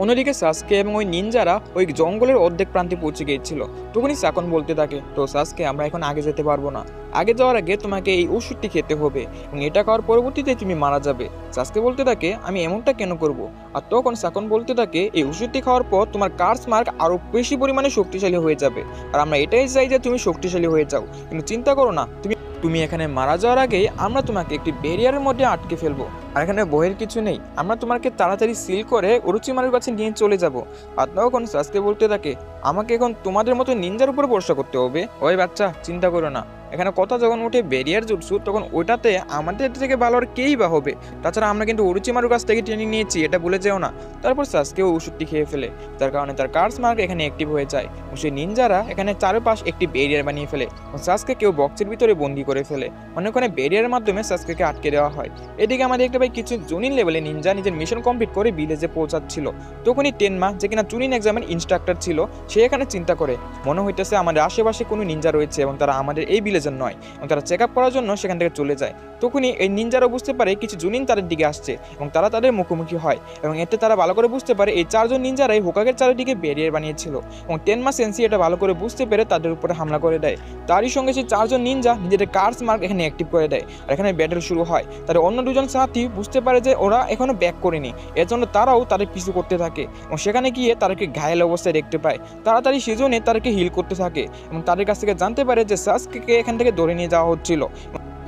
অন্যদিকে সাসকে এবং ওই নিনজারা ওই জঙ্গলের অর্ধেক প্রান্তে পৌঁছে গিয়েছিল। তখনই সাকন বলতে থাকে তো সাসকে আমরা এখন আগে যেতে পারবো না, আগে যাওয়ার আগে তোমাকে এই ওষুধটি খেতে হবে এবং এটা খাওয়ার পরবর্তীতে তুমি মারা যাবে। সাসকে বলতে থাকে আমি এমনটা কেন করব? আর তখন সাকন বলতে থাকে এই ওষুধটি খাওয়ার পর তোমার কার্স মার্ক আরো বেশি পরিমাণে শক্তিশালী হয়ে যাবে, আর আমরা এটাই চাই যে তুমি শক্তিশালী হয়ে যাও, কিন্তু চিন্তা করো না, তুমি এখানে মারা যাওয়ার আগেই আমরা তোমাকে একটি ব্যারিয়ারের মধ্যে আটকে ফেলবো, আর এখানে বইয়ের কিছু নেই, আমরা তোমাকে তাড়াতাড়ি সিল করে ওরোচিমারুর কাছে নিয়ে চলে যাব। আর তখন সাসকে বলতে থাকে আমাকে এখন তোমাদের মতো নিনজার উপর ভরসা করতে হবে? ওই বাচ্চা চিন্তা করো না, এখানে কথা যখন ওঠে ব্যারিয়ার জুটসু, তখন ওইটাতে আমাদের থেকে ভালো আর কেই বা হবে, তাছাড়া আমরা কিন্তু ওরোচিমারুর কাছ থেকে ট্রেনিং নিয়েছি, এটা ভুলে যেও না। তারপর সাসকে ওষুধটি খেয়ে ফেলে, যার কারণে তার কার্স মার্ক এখানে অ্যাক্টিভ হয়ে যায়, সেই নিনজারা এখানে চারপাশ একটি ব্যারিয়ার বানিয়ে ফেলে, সাসকে কেউ বক্সের ভিতরে বন্দি করে ফেলে, ওখানে ব্যারিয়ারের মাধ্যমে সাসকেকে আটকে দেওয়া হয়। এদিকে আমাদের দেখতে পাই কিছু জুনিন লেভেলে নিনজা নিজের মিশন কমপ্লিট করে ভিলেজে পৌঁছাচ্ছিল। তখনই টেনমা, যে কিনা জুনিন এক্সামের ইনস্ট্রাক্টর ছিল, সে এখানে চিন্তা করে মনে হইতেছে আমাদের আশেপাশে কোনো নিনজা রয়েছে এবং তারা আমাদের এই ভিলেজের নয়, এবং তারা চেক আপ করার জন্য সেখান থেকে চলে যায়। তখনই এই নিনজারও বুঝতে পারে কিছু জুনিন তাদের দিকে আসছে এবং তারা তাদের মুখোমুখি হয়, এবং এতে তারা ভালো করে বুঝতে পারে এই চারজন নিনজারাই হোকাগের চারিদিকে ব্যারিয়ার বানিয়েছিল, এবং টেনমা সেন্সি এটা ভালো করে বুঝতে পেরে তাদের উপরে হামলা করে দেয়। তারই সঙ্গে সেই চারজন নিনজা নিজেদের কার্স মার্ক এখানে অ্যাক্টিভ করে দেয়, আর এখানে ব্যাটেল শুরু হয়। তার অন্য দুজন সাথী বুঝতে পারে যে ওরা এখনো ব্যাক করেনি, এর জন্য তারাও তাদের পিছু করতে থাকে, এবং সেখানে গিয়ে তাদেরকে ঘায়েল অবস্থায় দেখতে পায়। তাড়াতাড়ি সেজনে তাদেরকে হিল করতে থাকে এবং তাদের কাছ থেকে জানতে পারে যে সাসকেকে এখান থেকে ধরে নিয়ে যাওয়া হচ্ছিল।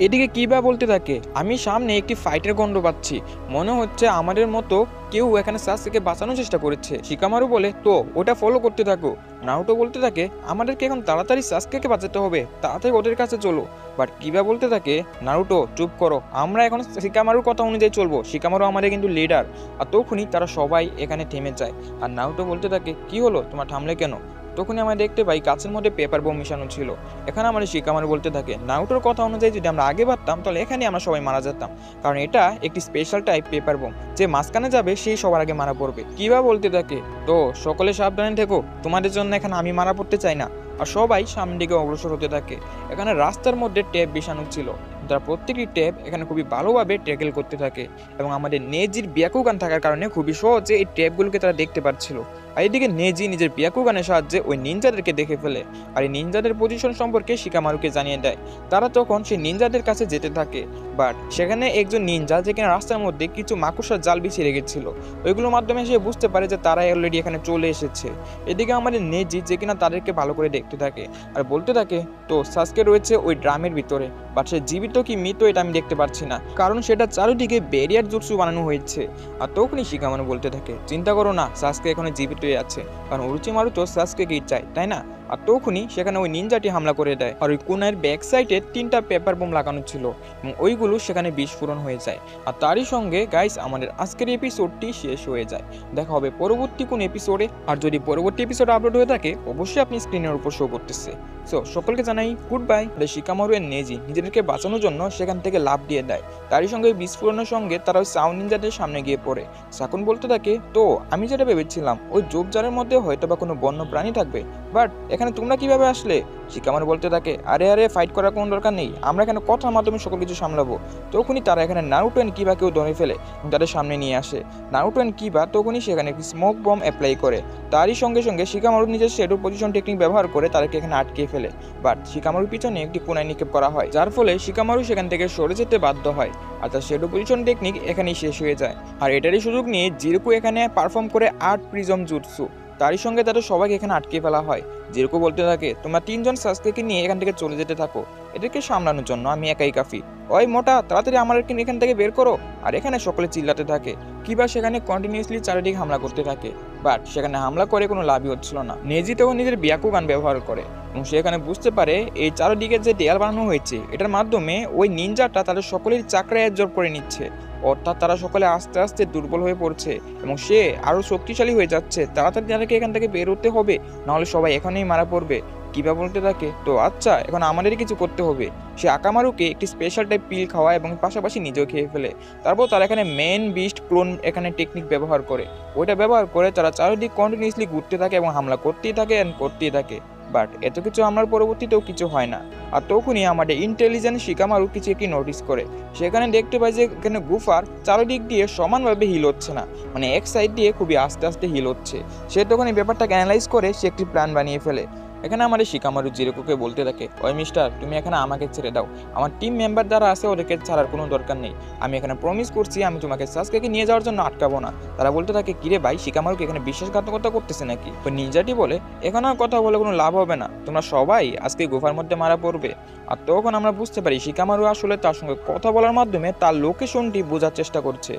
এদিকে কিবা বলতে থাকে আমি সামনে একটি ফাইটের গন্ধ পাচ্ছি, মনে হচ্ছে আমাদের মতো কেউ এখানে সাসকেকে বাঁচানোর চেষ্টা করেছে। শিকামারু বলে তো ওটা ফলো করতে থাকো। নারুটো বলতে থাকে আমাদেরকে এখন তাড়াতাড়ি সাসকেকে বাঁচাতে হবে, তাড়াতাড়ি ওদের কাছে চলো। বাট কিবা বলতে থাকে নারুটো চুপ করো, আমরা এখন শিকামারুর কথা অনুযায়ী চলবো, শিকামারু আমাদের কিন্তু লিডার। আর তখনই তারা সবাই এখানে থেমে যায়। আর নারুটো বলতে থাকে কি হলো তোমার থামলে কেন? তখনই আমরা দেখতে পাই গাছের মধ্যে পেপার বোম মিশানো ছিল। এখানে আমাদের শিকামারু বলতে থাকে নারুটোর কথা অনুযায়ী যদি আমরা আগে বাড়তাম তাহলে এখানে আমরা সবাই মারা যেতাম, কারণ এটা একটি স্পেশাল টাইপ পেপার বোম, যে মাঝখানে যাবে সেই সবার আগে মারা পড়বে। কিবা বলতে থাকে তো সকলে সাবধানে থেকো, তোমাদের জন্য এখানে আমি মারা পড়তে চাই না। আর সবাই সামনের দিকে অগ্রসর হতে থাকে। এখানে রাস্তার মধ্যে ট্যাপ বিছানো ছিল, তারা প্রত্যেকটি ট্যাপ এখানে খুবই ভালোভাবে ট্যাকেল করতে থাকে, এবং আমাদের নেজির ব্যাকুগান থাকার কারণে খুবই সহজে এই ট্যাপগুলোকে তারা দেখতে পাচ্ছিল। আর এদিকে নেজি নিজের ব্যাকুগানের সাহায্যে ওই নিনজাদেরকে দেখে ফেলে, আর এই নিনজাদের পজিশন সম্পর্কে শিকামারুকে জানিয়ে দেয়। তারা তখন সেই নিনজাদের কাছে যেতে থাকে, বাট সেখানে একজন নিনজা যে কিনা রাস্তার মধ্যে কিছু মাকুসার জাল বিছিয়ে রেখেছিল, ওইগুলোর মাধ্যমে সে বুঝতে পারে যে তারা অলরেডি এখানে চলে এসেছে। এদিকে আমাদের নেজি যে কিনা তাদেরকে ভালো করে দেখতে থাকে আর বলতে থাকে তো সাসকে রয়েছে ওই ড্রামের ভিতরে, বাট সে জীবিত কি মৃত এটা আমি দেখতে পাচ্ছি না, কারণ সেটা চারিদিকে ব্যারিয়ার জুটসু বানানো হয়েছে। আর তখনই শিকামারু বলতে থাকে চিন্তা করো না, সাসকে এখানে জীবিত আছে, কারণ ওরোচিমারু তো সাসকেকেই চায় তাই না? আর তখনই সেখানে ওই নিনজাটি হামলা করে দেয় আর ওই কুনাইয়ের ব্যাক সাইডে 3টা পেপার বোম লাগানো ছিল এবং ওইগুলো সেখানে বিস্ফোরণ হয়ে যায়। আর তারই সঙ্গে গাইস আমাদের আজকের এপিসোডটি শেষ হয়ে যায়। দেখা হবে পরবর্তী কোন এপিসোডে। আর যদি পরবর্তী এপিসোড আপলোড হয়ে থাকে অবশ্যই আপনি স্ক্রিনের উপর শো করতেছে। সো সকলকে জানাই গুড বাই। শিকামারু এর নেজি নিজেদেরকে বাঁচানোর জন্য সেখান থেকে লাফ দিয়ে দেয়। তারই সঙ্গে বিস্ফোরণের সঙ্গে তারা ওই সাউন্ড নিনজাদের সামনে গিয়ে পড়ে। সাকুন বলতে থাকে, তো আমি যেটা ভেবেছিলাম ওই জোবজারের মধ্যে হয়তো বা কোনো বন্য প্রাণী থাকবে, বাট এখানে তোমরা কিভাবে আসলে? শিকামারু বলতে থাকে, আরে আরে ফাইট করার কোনো দরকার নেই, আমরা এখানে কথার মাধ্যমে সকল কিছু সামলাবো। তখনই তারা এখানে নারুটো এন্ড কিবাকেও ধরে ফেলে তাদের সামনে নিয়ে আসে। নারুটো এন্ড কিবা তখনই সেখানে একটি স্মোক বম অ্যাপ্লাই করে। তারই সঙ্গে সঙ্গে শিকামারু নিজের শ্যাডো পজিশন টেকনিক ব্যবহার করে তাদেরকে এখানে আটকে ফেলে। বাট শিকামারুর পিছনে একটি কোনায় নিক্ষেপ করা হয়, যার ফলে শিকামারু সেখান থেকে সরে যেতে বাধ্য হয়। আর তার শ্যাডো পজিশন টেকনিক এখানেই শেষ হয়ে যায়। আর এটারই সুযোগ নিয়ে জিরুকু এখানে পারফর্ম করে 8 প্রিজম জুটসু। তারই সঙ্গে তাদের সবাইকে এখানে আটকে ফেলা হয়। জিরুকু বলতে থাকে, তোমরা 3 জন সাসকেকে নিয়ে এখান থেকে চলে যেতে থাকো, এদেরকে সামলানোর জন্য আমি একাই কাফি। ওই মোটা, তাড়াতাড়ি আমাদেরকে এখান থেকে বের করো। আর এখানে সকলে চিল্লাতে থাকে। কিবা সেখানে কন্টিনিউয়াসলি চারিদিকে হামলা করতে থাকে, বাট সেখানে হামলা করে কোনো লাভই হচ্ছিল না। নেজি তখন নিজের বিয়াকুগান ব্যবহার করে এবং সেখানে বুঝতে পারে এই চারিদিকে যে দেয়াল বানানো হয়েছে এটার মাধ্যমে ওই নিনজাটা তাদের সকলের চাকরা অ্যাবজর্ব করে নিচ্ছে। অর্থাৎ তারা সকলে আস্তে আস্তে দুর্বল হয়ে পড়ছে এবং সে আরও শক্তিশালী হয়ে যাচ্ছে। তাড়াতাড়ি তাদেরকে এখান থেকে বের হতে হবে, নাহলে সবাই এখানেই মারা পড়বে। কিবা বলতে থাকে, তো আচ্ছা এখন আমাদের কিছু করতে হবে। সে আকামারুকে একটি স্পেশাল টাইপ পিল খাওয়ায় এবং পাশাপাশি নিজেও খেয়ে ফেলে। তারপর তারা এখানে মেন বিস্ট ক্লোন এখানে টেকনিক ব্যবহার করে। ওইটা ব্যবহার করে তারা চারিদিক কন্টিনিউয়াসলি ঘুরতে থাকে এবং হামলা করতেই থাকে অ্যান্ড করতেই থাকে। বাট এত কিছু আমার পরবর্তীতেও কিছু হয় না। আর তখনই আমাদের ইন্টেলিজেন্ট শিকামারু কিছু একটি নোটিস করে। সেখানে দেখতে পাই যে এখানে গুফার চারিদিক দিয়ে সমানভাবে হিল হচ্ছে না, মানে এক সাইড দিয়ে খুবই আস্তে আস্তে হিল হচ্ছে। সে তখন এই ব্যাপারটাকে অ্যানালাইজ করে সে একটি প্ল্যান বানিয়ে ফেলে। এখানে আমাদের শিকামারু জিরুকুকে বলতে থাকে, ওই মিস্টার তুমি এখানে আমাকে ছেড়ে দাও, আমার টিম মেম্বার যারা আছে ওদেরকে ছাড়ার কোনো দরকার নেই। আমি এখানে প্রমিস করছি আমি তোমাকে সাসকেকে নিয়ে যাওয়ার জন্য আটকাবো না। তারা বলতে থাকে, কিরে ভাই, শিকামারুকে এখানে বিশ্বাসঘাতকতা করতেছে নাকি? ওই নিনজাটি বলে, এখানে আর কথা বলে কোনো লাভ হবে না, তোমরা সবাই আজকে গুফার মধ্যে মারা পড়বে। আর তখন আমরা বুঝতে পারি শিকামারু আসলে তার সঙ্গে কথা বলার মাধ্যমে তার লোকেশনটি বোঝার চেষ্টা করছে।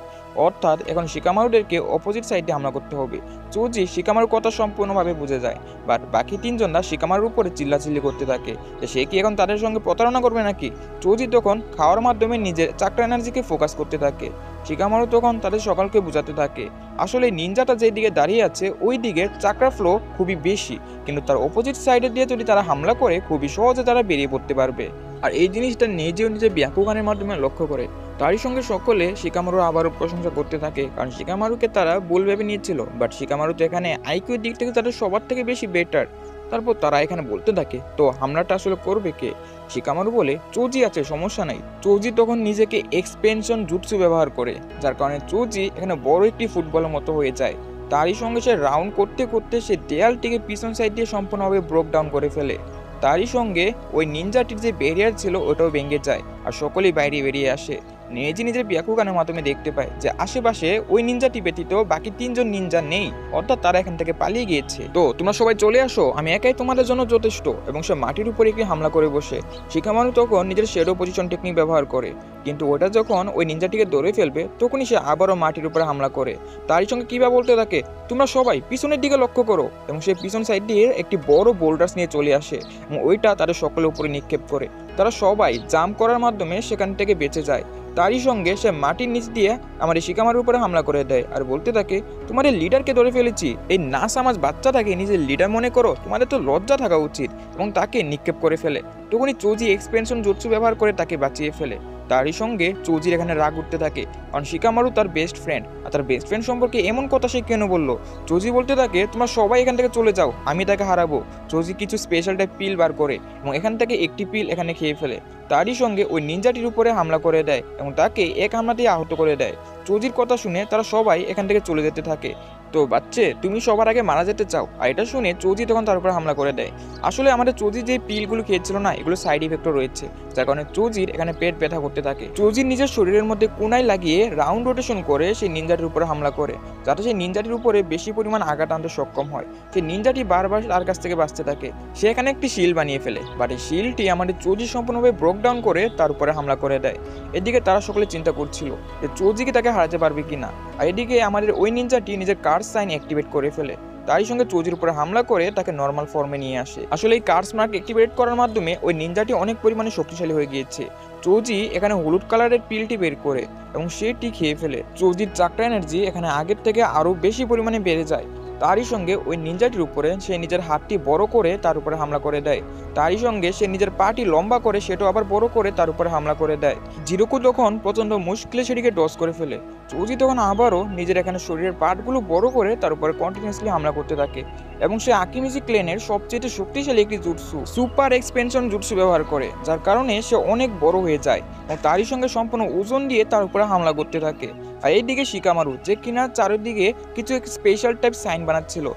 অর্থাৎ এখন শিকামারুদেরকে অপোজিট সাইডে হামলা করতে হবে। চৌজি শিকামারুর কথা সম্পূর্ণভাবে বুঝে যায়, বাট বাকি 3 জনরা শিকামারুর উপরে চিল্লাচিল্লি করতে থাকে যে সে কি এখন তাদের সঙ্গে প্রতারণা করবে নাকি। চৌজি তখন খাওয়ার মাধ্যমে নিজের চাকরা এনার্জিকে ফোকাস করতে থাকে। শিকামারু তখন তাদের সকলকে বোঝাতে থাকে আসলে নিনজাটা যেই দিকে দাঁড়িয়ে আছে ওই দিকে চাকরা ফ্লো খুবই বেশি, কিন্তু তার অপোজিট সাইডে দিয়ে যদি তারা হামলা করে খুবই সহজে তারা বেরিয়ে পড়তে পারবে। আর এই জিনিসটা নিজেও নিজের ব্যাকুগানের মাধ্যমে লক্ষ্য করে। তারই সঙ্গে সকলে শিকামারু আবারও প্রশংসা করতে থাকে, কারণ শিকামারুকে তারা ভুল ভেবে নিয়েছিল, বাট শিকামারু তো এখানে আইকিউর দিক থেকে তাদের সবার থেকে বেশি বেটার। তারপর তারা এখানে বলতে থাকে, তো হামলাটা আসলে করবে কে? শিকামারু বলে, চৌজি আছে, সমস্যা নাই। চৌজি তখন নিজেকে এক্সপেনশন জুটসু ব্যবহার করে, যার কারণে চৌজি এখানে বড় একটি ফুটবলের মতো হয়ে যায়। তারই সঙ্গে সে রাউন্ড করতে করতে সে দেয়ালটিকে পিছন সাইড দিয়ে সম্পূর্ণভাবে ব্রোক ডাউন করে ফেলে। তারই সঙ্গে ওই নিনজাটির যে ব্যারিয়ার ছিল ওটাও ভেঙে যায় আর সকলেই বাইরে বেরিয়ে আসে। নেজি নিজের ব্যাকুগানের মাধ্যমে দেখতে পায় যে আশেপাশে ওই নিনজাটি ব্যতীত বাকি 3 জন নিনজা নেই, অর্থাৎ তারা এখান থেকে পালিয়ে গিয়েছে। তো তোমরা সবাই চলে আসো, আমি একাই তোমাদের জন্য যথেষ্ট। এবং সে মাটির উপরে একটি হামলা করে বসে। শিকামারু তখন নিজের শ্যাডো পজিশন টেকনিক ব্যবহার করে, কিন্তু ওটা যখন ওই নিনজাটিকে ধরে ফেলবে তখনই সে আবারও মাটির উপরে হামলা করে। তারই সঙ্গে কিবা বলতে থাকে, তোমরা সবাই পিছনের দিকে লক্ষ্য করো। এবং সে পিছন সাইড দিয়ে একটি বড় বোল্ডার্স নিয়ে চলে আসে এবং ওইটা তাদের সকলের উপরে নিক্ষেপ করে। তারা সবাই জাম্প করার মাধ্যমে সেখান থেকে বেঁচে যায়। তারই সঙ্গে সে মাটির নিচ দিয়ে আমাদের শিকামারুর উপরে হামলা করে দেয় আর বলতে থাকে, তোমাদের লিডারকে ধরে ফেলেছি, এই না সমাজ বাচ্চাটাকে নিজের লিডার মনে করো, তোমাদের তো লজ্জা থাকা উচিত। এবং তাকে নিক্ষেপ করে ফেলে। তখনই চৌজি এক্সপেনশন জুটসু ব্যবহার করে তাকে বাঁচিয়ে ফেলে। তারই সঙ্গে চৌজির এখানে রাগ উঠতে থাকে, কারণ শিকামারু তার বেস্ট ফ্রেন্ড, আর তার বেস্ট ফ্রেন্ড সম্পর্কে এমন কথা সে কেন বললো। চৌজি বলতে থাকে, তোমরা সবাই এখান থেকে চলে যাও, আমি তাকে হারাবো। চৌজি কিছু স্পেশাল টাইপ পিল বার করে এবং এখান থেকে একটি পিল এখানে খেয়ে ফেলে। তারই সঙ্গে ওই নিনজাটির উপরে হামলা করে দেয় এবং তাকে এক হামলাতেই আহত করে দেয়। চৌজির কথা শুনে তারা সবাই এখান থেকে চলে যেতে থাকে। তো বাচ্চে, তুমি সবার আগে মারা যেতে চাও? আর এটা শুনে চৌজি তখন তার উপরে হামলা করে দেয়। আসলে আমাদের চৌজি যে পিলগুলো খেয়েছিল না, এগুলো সাইড ইফেক্টও রয়েছে, যার কারণে চৌজির এখানে পেট ব্যথা করতে থাকে। চৌজির নিজের শরীরের মধ্যে কোনায় লাগিয়ে রাউন্ড রোটেশন করে সেই নিনজাটির উপরে হামলা করে, যাতে সেই নিনজাটির উপরে বেশি পরিমাণ আঘাত আনতে সক্ষম হয়। সেই নিনজাটি বারবার তার কাছ থেকে বাঁচতে থাকে। সে এখানে একটি শিল বানিয়ে ফেলে, বাট এই শিলটি আমাদের চৌজি সম্পূর্ণভাবে ব্রোক ডাউন করে তার উপরে হামলা করে দেয়। এদিকে তারা সকলে চিন্তা করছিল যে চৌজিকে তাকে হারাতে পারবে কিনা। আর এদিকে আমাদের ওই নিনজাটি নিজের কার সাইন অ্যাক্টিভেট করে ফেলে। তারই সঙ্গে চৌজির উপরে হামলা করে তাকে নর্মাল ফর্মে নিয়ে আসে। আসলে এই কার্স মার্ক অ্যাক্টিভেট করার মাধ্যমে ওই নিনজাটি অনেক পরিমাণে শক্তিশালী হয়ে গিয়েছে। চৌজি এখানে হলুদ কালারের পিলটি বের করে এবং সেটি খেয়ে ফেলে। চৌজির চাকরা এনার্জি এখানে আগের থেকে আরো বেশি পরিমাণে বেড়ে যায়। তারই সঙ্গে ওই নিনজাটির উপরে সে নিজের হাতটি বড় করে তার উপরে হামলা করে দেয়। তারই সঙ্গে সে নিজের পাটি লম্বা করে সেটাও আবার বড় করে তার উপরে হামলা করে দেয়। জিরোকু তখন প্রচন্ড মুশকিলে সেটিকে ডস করে ফেলে। চৌজি তখন আবারও নিজের এখানে শরীরের পার্টগুলো বড় করে তার উপরে কন্টিনিউয়াসলি হামলা করতে থাকে এবং সে আকিমিজি ক্লেনের সবচেয়ে শক্তিশালী একটি জুটসু সুপার এক্সপেনশন জুটসু ব্যবহার করে, যার কারণে সে অনেক বড় হয়ে যায় এবং তারই সঙ্গে সম্পূর্ণ ওজন দিয়ে তার উপরে হামলা করতে থাকে। আর এইদিকে শিকামারু, যে কিনা চারিদিকে কিছু স্পেশাল টাইপ সাইন বানাচ্ছিল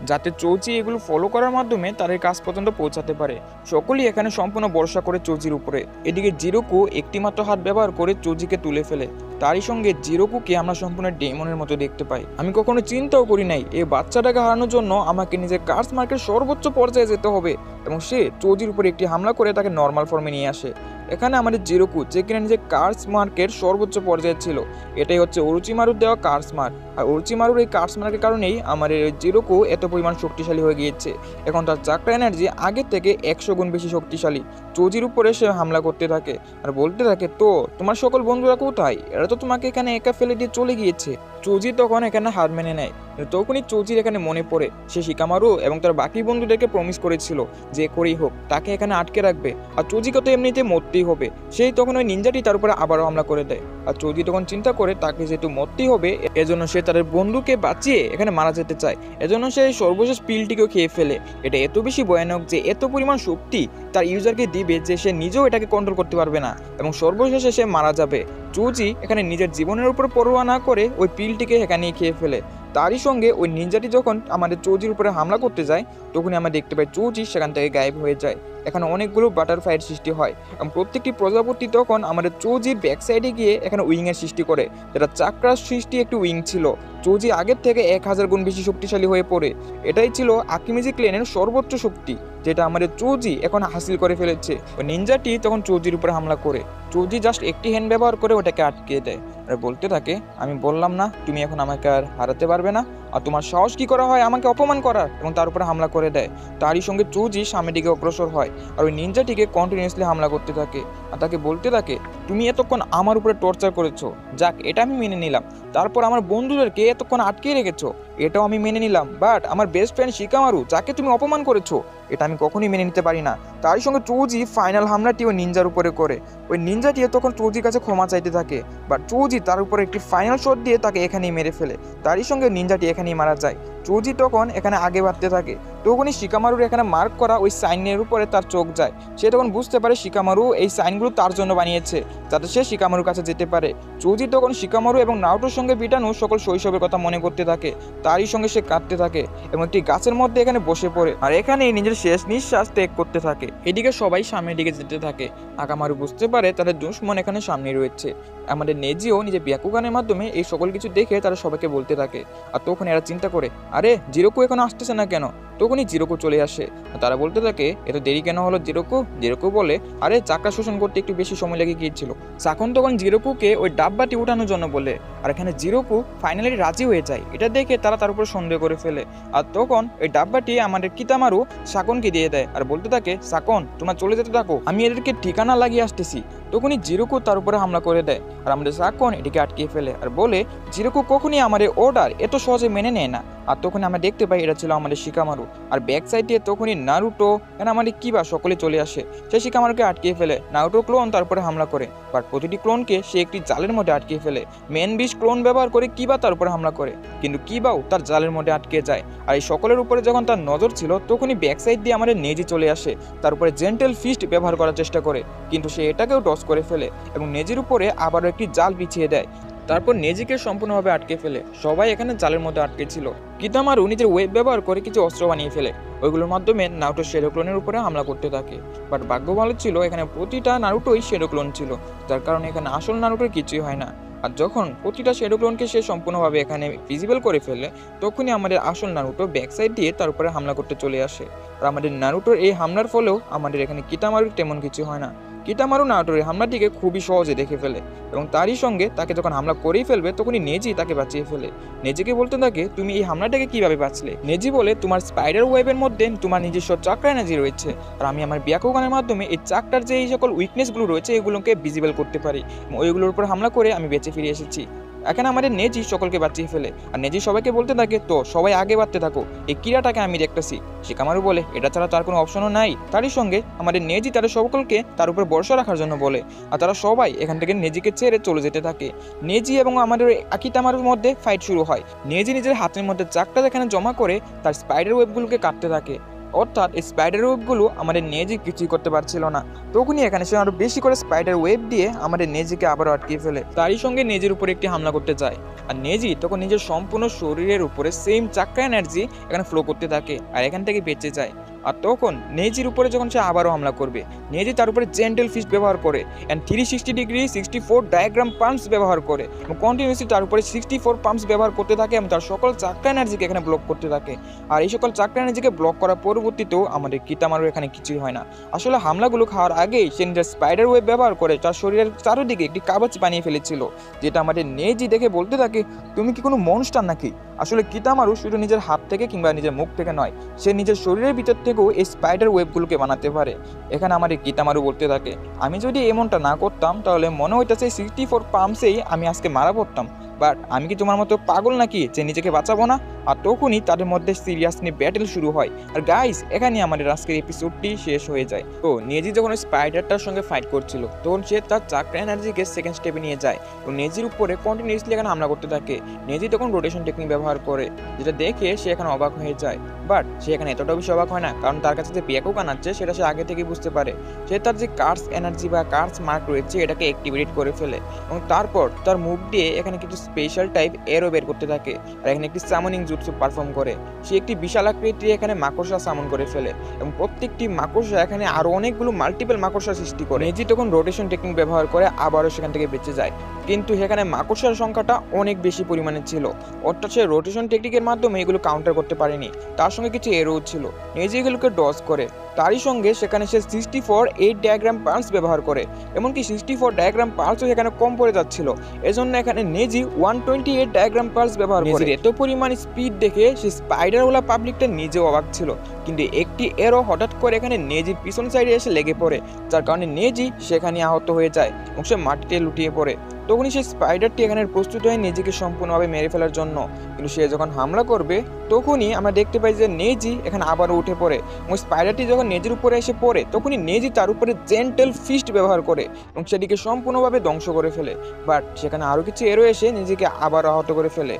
যাতে চৌজি এগুলো ফলো করার মাধ্যমে তার এই কাজ পর্যন্ত পৌঁছাতে পারে। সকলেই এখানে সম্পূর্ণ ভরসা করে চৌজির উপরে। এদিকে জিরোকু একটিমাত্র হাত ব্যবহার করে চৌজিকে তুলে ফেলে। তারই সঙ্গে জিরোকুকে আমরা সম্পূর্ণ ডেমনের মতো দেখতে পাই। আমি কখনো চিন্তাও করি নাই এই বাচ্চাটাকে হারানোর জন্য আমাকে নিজের কার্স মার্কের সর্বোচ্চ পর্যায়ে যেতে হবে এবং সে চৌজির উপরে একটি হামলা করে তাকে নর্মাল ফর্মে নিয়ে আসে। এখানে আমাদের জিরোকু, যে কিনা নিজের কার্স মার্কের সর্বোচ্চ পর্যায়ে ছিল, এটাই হচ্ছে ওরোচিমারুর দেওয়া কার্স মার্ক। আর ওরোচিমারুর এই কার্স মার্কের কারণেই আমার জিরোকু এত পরিমাণ শক্তিশালী হয়ে গিয়েছে। এখন তার চাকরা এনার্জি আগের থেকে 100 গুণ বেশি শক্তিশালী। চৌজির উপরে সে হামলা করতে থাকে আর বলতে থাকে, তো তোমার সকল বন্ধুরা কোথায়? এরা তো তোমাকে এখানে একা ফেলে দিয়ে চলে গিয়েছে। চৌজি তখন এখানে হার মেনে নেয়। তখনই চৌজির এখানে মনে পড়ে সে শিকামারু এবং তার বাকি বন্ধুদেরকে প্রমিস করেছিল যে করেই হোক তাকে এখানে আটকে রাখবে, আর চৌজিকে তো এমনিতে মরতেই হবে। সেই তখন ওই নিনজাটি তার উপরে আবারও হামলা করে দেয়। আর চৌজি তখন চিন্তা করে তাকে যেহেতু মরতেই হবে, এজন্য সে তাদের বন্ধুকে বাঁচিয়ে এখানে মারা যেতে চায়। এজন্য সে সর্বশেষ পিলটিকেও খেয়ে ফেলে। এটা এত বেশি ভয়ানক যে এত পরিমাণ শক্তি তার ইউজারকে দিবে যে সে নিজেও এটাকে কন্ট্রোল করতে পারবে না এবং সর্বশেষে সে মারা যাবে। চৌজি এখানে নিজের জীবনের উপর পরোয়া না করে ওই পিলটিকে এখানেই খেয়ে ফেলে। তারই সঙ্গে ওই নিনজাটি যখন আমাদের চৌজির উপরে হামলা করতে যায়, তখনই আমরা দেখতে পাই চৌজি সেখান থেকে গায়েব হয়ে যায়। এখানে অনেকগুলো বাটারফ্লাইয়ের সৃষ্টি হয় এবং প্রত্যেকটি প্রজাপতি তখন আমাদের চৌজির ব্যাক সাইডে গিয়ে এখানে উইংয়ের সৃষ্টি করে, যেটা চাকরার সৃষ্টি একটি উইং ছিল। চৌজি আগের থেকে 1000 গুণ বেশি শক্তিশালী হয়ে পড়ে। এটাই ছিল আকিমিজি ক্লেনের সর্বোচ্চ শক্তি, যেটা আমাদের চৌজি এখন হাসিল করে ফেলেছে। ওই নিনজাটি তখন চৌজির উপরে হামলা করে চৌজি জাস্ট একটি হ্যান্ড ব্যবহার করে ওটাকে আটকে দেয় আর বলতে থাকে, আমি বললাম না তুমি এখন আমাকে আর হারাতে পারবে না, আর তোমার সাহস কি করা হয় আমাকে অপমান করার, এবং তার উপরে হামলা করে দেয়। তারই সঙ্গে চৌজি সামনের দিকে অগ্রসর হয় আর ওই নিনজাটিকে কন্টিনিউয়াসলি হামলা করতে থাকে আর তাকে বলতে থাকে, তুমি এতক্ষণ আমার উপরে টর্চার করেছো, যাক এটা আমি মেনে নিলাম। তারপর আমার বন্ধুদেরকে এতক্ষণ আটকে রেখেছো, এটাও আমি মেনে নিলাম। বাট আমার বেস্ট ফ্রেন্ড শিকামারু, যাকে তুমি অপমান করেছো, এটা আমি কখনোই মেনে নিতে পারি না। তারই সঙ্গে চৌজি ফাইনাল হামলাটি ওই নিনজার উপরে করে। ওই নিনজাটি তখন চৌজির কাছে ক্ষমা চাইতে থাকে, বাট চৌজি তার উপরে একটি ফাইনাল শট দিয়ে তাকে এখানেই মেরে ফেলে। তারই সঙ্গে নিনজাটি এখানেই মারা যায়। চৌজি তখন এখানে আগে বাড়তে থাকে। তখনই শিকামারুর এখানে মার্ক করা ওই সাইনের উপরে তার চোখ যায়। সে তখন বুঝতে পারে শিকামারু এই সাইনগুলো তার জন্য বানিয়েছে, যাতে সে শিকামারুর কাছে যেতে পারে। চৌজি তখন শিকামারু এবং নারুটোর সঙ্গে বিটানো সকল শৈশবের কথা মনে করতে থাকে। তারই সঙ্গে সে কাঁদতে থাকে এবং একটি গাছের মধ্যে এখানে বসে পড়ে আর এখানেই নিজের শেষ নিঃশ্বাস ত্যাগ করতে থাকে। এদিকে সবাই সামনের দিকে যেতে থাকে। আকামারু বুঝতে পারে তাদের দুশমন এখানে সামনে রয়েছে। আমাদের নেজিও নিজের ব্যাকুগানের মাধ্যমে এই সকল কিছু দেখে তারা সবাইকে বলতে থাকে। আর তখন এরা চিন্তা করে, আরে জিরোকু এখন আসতেছে না কেন? তখনই জিরোকু চলে আসে। তারা বলতে থাকে, এত দেরি কেন হলো জিরোকু? জিরোকু বলে, আরে চাকা শোষণ করতে একটু বেশি সময় লেগে গিয়েছিল। সাকুন তখন জিরোকুকে ওই ডাব্বাটি উঠানোর জন্য বলে, আর এখানে জিরোকু ফাইনালি রাজি হয়ে যায়। এটা দেখে তারা তার উপর সন্দেহ করে ফেলে। আর তখন ওই ডাব্বাটি আমাদের কিতামারু সাকুনকে দিয়ে দেয় আর বলতে থাকে, সাকুন তোমরা চলে যেতে থাকো, আমি এদেরকে ঠিকানা লাগিয়ে আসতেছি। তখনই জিরোকু তার উপরে হামলা করে দেয় আর আমাদের সাকুন এটিকে আটকিয়ে ফেলে আর বলে, জিরোকু কখনই আমাদের অর্ডার এত সহজে মেনে নেয় না। আর তখন আমরা দেখতে পাই এটা ছিল আমাদের শিকামারু। আর ব্যাক সাইডে তখনই নারুটো এখানে আমাদের কিবা সকলে চলে আসে। সে শিকামারুকে আটকিয়ে ফেলে। নারুটো ক্লোন তারপরে হামলা করে, বাট প্রতিটি ক্লোনকে সে একটি জালের মধ্যে আটকিয়ে ফেলে। মেন বিশ ক্লোন ব্যবহার করে কিবা তার উপরে হামলা করে, কিন্তু কিবাও তার জালের মধ্যে আটকে যায়। আর এই সকলের উপরে যখন তার নজর ছিল, তখনই ব্যাক সাইড দিয়ে আমাদের নেজি চলে আসে। তার উপরে জেন্টেল ফিস্ট ব্যবহার করার চেষ্টা করে, কিন্তু সে এটাকেও টস করে ফেলে এবং নেজির উপরে আবারও একটি জাল বিছিয়ে দেয়। তারপর নেজিকে সম্পূর্ণভাবে আটকে ফেলে। সবাই এখানে জালের মধ্যে আটকে ছিল। কিতামারু নিজের ওয়েব ব্যবহার করে কিছু অস্ত্র বানিয়ে ফেলে। ওইগুলোর মাধ্যমে নারুটো শ্যাডো ক্লোনের উপরে হামলা করতে থাকে। বাট ভাগ্য ভালো ছিল এখানে প্রতিটা নারুটোই শ্যাডো ক্লোন ছিল, যার কারণে এখানে আসল নারুটোর কিছুই হয় না। আর যখন প্রতিটা শ্যাডো ক্লোনকে সে সম্পূর্ণভাবে এখানে ভিজিবল করে ফেলে, তখনই আমাদের আসল নারুটো ব্যাক সাইড দিয়ে তার উপরে হামলা করতে চলে আসে। আর আমাদের নারুটোর এই হামলার ফলেও আমাদের এখানে কিতামারুর তেমন কিছু হয় না। কিটামারু নারুটোর হামলাটিকে খুবই সহজে দেখে ফেলে এবং তারই সঙ্গে তাকে যখন হামলা করেই ফেলবে তখনই নেজি তাকে বাঁচিয়ে ফেলে। নেজিকে বলতে থাকে, তুমি এই হামলাটাকে কিভাবে বাঁচলে? নেজি বলে, তোমার স্পাইডার ওয়েবের মধ্যে তোমার নিজস্ব চাক্রা এনার্জি রয়েছে, আর আমি আমার ব্যাকুগানের মাধ্যমে এই চাকটার যে এই সকল উইকনেসগুলো রয়েছে এগুলোকে ভিজিবল করতে পারি, ওইগুলোর উপর হামলা করে আমি বেঁচে ফিরে এসেছি। এখানে আমাদের নেজি সকলকে বাঁচিয়ে ফেলে, আর নেজি সবাইকে বলতে থাকে, তো সবাই আগে বাড়তে থাকো, এই ক্রীড়াটাকে আমি দেখতেছি। শিকামারু বলে, এটা ছাড়া তার কোনো অপশনও নাই। তারই সঙ্গে আমাদের নেজি তাদের সকলকে তার উপর ভরসা রাখার জন্য বলে, আর তারা সবাই এখান থেকে নেজিকে ছেড়ে চলে যেতে থাকে। নেজি এবং আমাদের আকিতামারুর মধ্যে ফাইট শুরু হয়। নেজি নিজের হাতের মধ্যে চাকটা এখানে জমা করে তার স্পাইডার ওয়েবগুলোকে কাটতে থাকে, অর্থাৎ এই স্পাইডার ওয়েবগুলো আমাদের নেজি কিছুই করতে পারছিল না। তখনই এখানে সে আরো বেশি করে স্পাইডার ওয়েব দিয়ে আমাদের নেজিকে আবারও আটকিয়ে ফেলে। তারই সঙ্গে নেজির উপরে একটি হামলা করতে যায়, আর নেজি তখন নিজের সম্পূর্ণ শরীরের উপরে সেম চাক্রা এনার্জি এখানে ফ্লো করতে থাকে আর এখান থেকে বেঁচে যায়। আর তখন নেজির উপরে যখন সে আবারও হামলা করবে, নেজি তার উপরে জেন্টেল ফিস্ট ব্যবহার করে অ্যান্ড 360 ডিগ্রি 64 ডায়াগ্রাম পাম্পস ব্যবহার করে এবং কন্টিনিউসলি তার উপরে 64 পাম্পস ব্যবহার করতে থাকে এবং তার সকল চাক্রা এনার্জিকে এখানে ব্লক করতে থাকে। আর এই সকল চাক্রা এনার্জিকে ব্লক করার পরবর্তীতেও আমাদের কিতামারুর এখানে কিছুই হয় না। আসলে হামলাগুলো খাওয়ার আগেই সে নিজের স্পাইডার ওয়েব ব্যবহার করে তার শরীরের চারদিকে একটি কাগজ বানিয়ে ফেলেছিল, যেটা আমাদের নেজি দেখে বলতে থাকে, তুমি কি কোনো মনস্টার নাকি? আসলে কিতামারু শুধু নিজের হাত থেকে কিংবা নিজের মুখ থেকে নয়, সে নিজের শরীরের ভিতর থেকেও এই স্পাইডার ওয়েবগুলোকে বানাতে পারে। এখানে আমাদের কিতামারু বলতে থাকে, আমি যদি এমনটা না করতাম তাহলে মনে হইতেছে 64 পাম্পসেই আমি আজকে মারা পড়তাম, বাট আমি কি তোমার মতো পাগল নাকি যে নিজেকে বাঁচাবো না? আর তখনই তাদের মধ্যে সিরিয়াসলি ব্যাটেল শুরু হয়। আর গাইস, এখানে আমাদের আজকের এপিসোডটি শেষ হয়ে যায়। তো নেজি যখন স্পাইডারটার সঙ্গে ফাইট করছিল তখন সে তার চাক্রা এনার্জিকে সেকেন্ড স্টেপে নিয়ে যায় এবং নেজির উপরে কন্টিনিউসলি এখানে হামলা করতে থাকে। নেজি তখন রোটেশন টেকনিক ব্যবহার করে, যেটা দেখে সে এখানে অবাক হয়ে যায়। বাট সে এখানে এতটাও বেশি অবাক হয় না, কারণ তার কাছে যে ব্যাকুগান আছে সেটা সে আগে থেকেই বুঝতে পারে। সে তার যে কার্স এনার্জি বা কার্স মার্ক রয়েছে এটাকে অ্যাক্টিভেট করে ফেলে এবং তারপর তার মুভ দিয়ে এখানে কিছু স্পেশাল টাইপ এরো বের করতে থাকে আর এখানে একটি সামনিং জুটসু পারফর্ম করে। সে একটি বিশাল আকৃতির এখানে মাকড়সা সামন করে ফেলে এবং প্রত্যেকটি মাকড়সা এখানে আরো অনেকগুলো মাল্টিপল মাকড়সা সৃষ্টি করে। নেজি তখন রোটেশন টেকনিক ব্যবহার করে আবারও সেখান থেকে বেঁচে যায়, কিন্তু সেখানে মাকড়সার সংখ্যাটা অনেক বেশি পরিমাণে ছিল, অর্থাৎ সে রোটেশন টেকনিকের মাধ্যমে এগুলো কাউন্টার করতে পারেনি। তার সঙ্গে কিছু এরো ছিল, নেজি এগুলোকে ডজ করে। তারই সঙ্গে সেখানে সে 64 8 ডায়াগ্রাম পালস ব্যবহার করে, এমনকি 64 ডায়াগ্রাম পালসও সেখানে কম পড়ে যাচ্ছিল, এজন্য এখানে নেজি 128 ডায়াগ্রাম পালস ব্যবহার করে। এত পরিমাণ স্পিড দেখে সে স্পাইডারওয়ালা পাবলিকটা নিজেও অবাক ছিল, কিন্তু একটি এরো হঠাৎ করে এখানে নেজির পিছন সাইডে এসে লেগে পড়ে, যার কারণে নেজি সেখানে আহত হয়ে যায় এবং সে মাটিতে লুটিয়ে পড়ে। তখনই সেই স্পাইডারটি এখানে প্রস্তুত হয় নেজিকে সম্পূর্ণভাবে মেরে ফেলার জন্য, কিন্তু সে যখন হামলা করবে তখনই আমরা দেখতে পাই যে নেজি এখানে আবারও উঠে পড়ে এবং স্পাইডারটি যখন নেজির উপরে এসে পড়ে তখনই নেজি তার উপরে জেন্টেল ফিস্ট ব্যবহার করে এবং সেটিকে সম্পূর্ণভাবে ধ্বংস করে ফেলে। বাট সেখানে আরও কিছু এরো এসে নিজেকে আবার আহত করে ফেলে।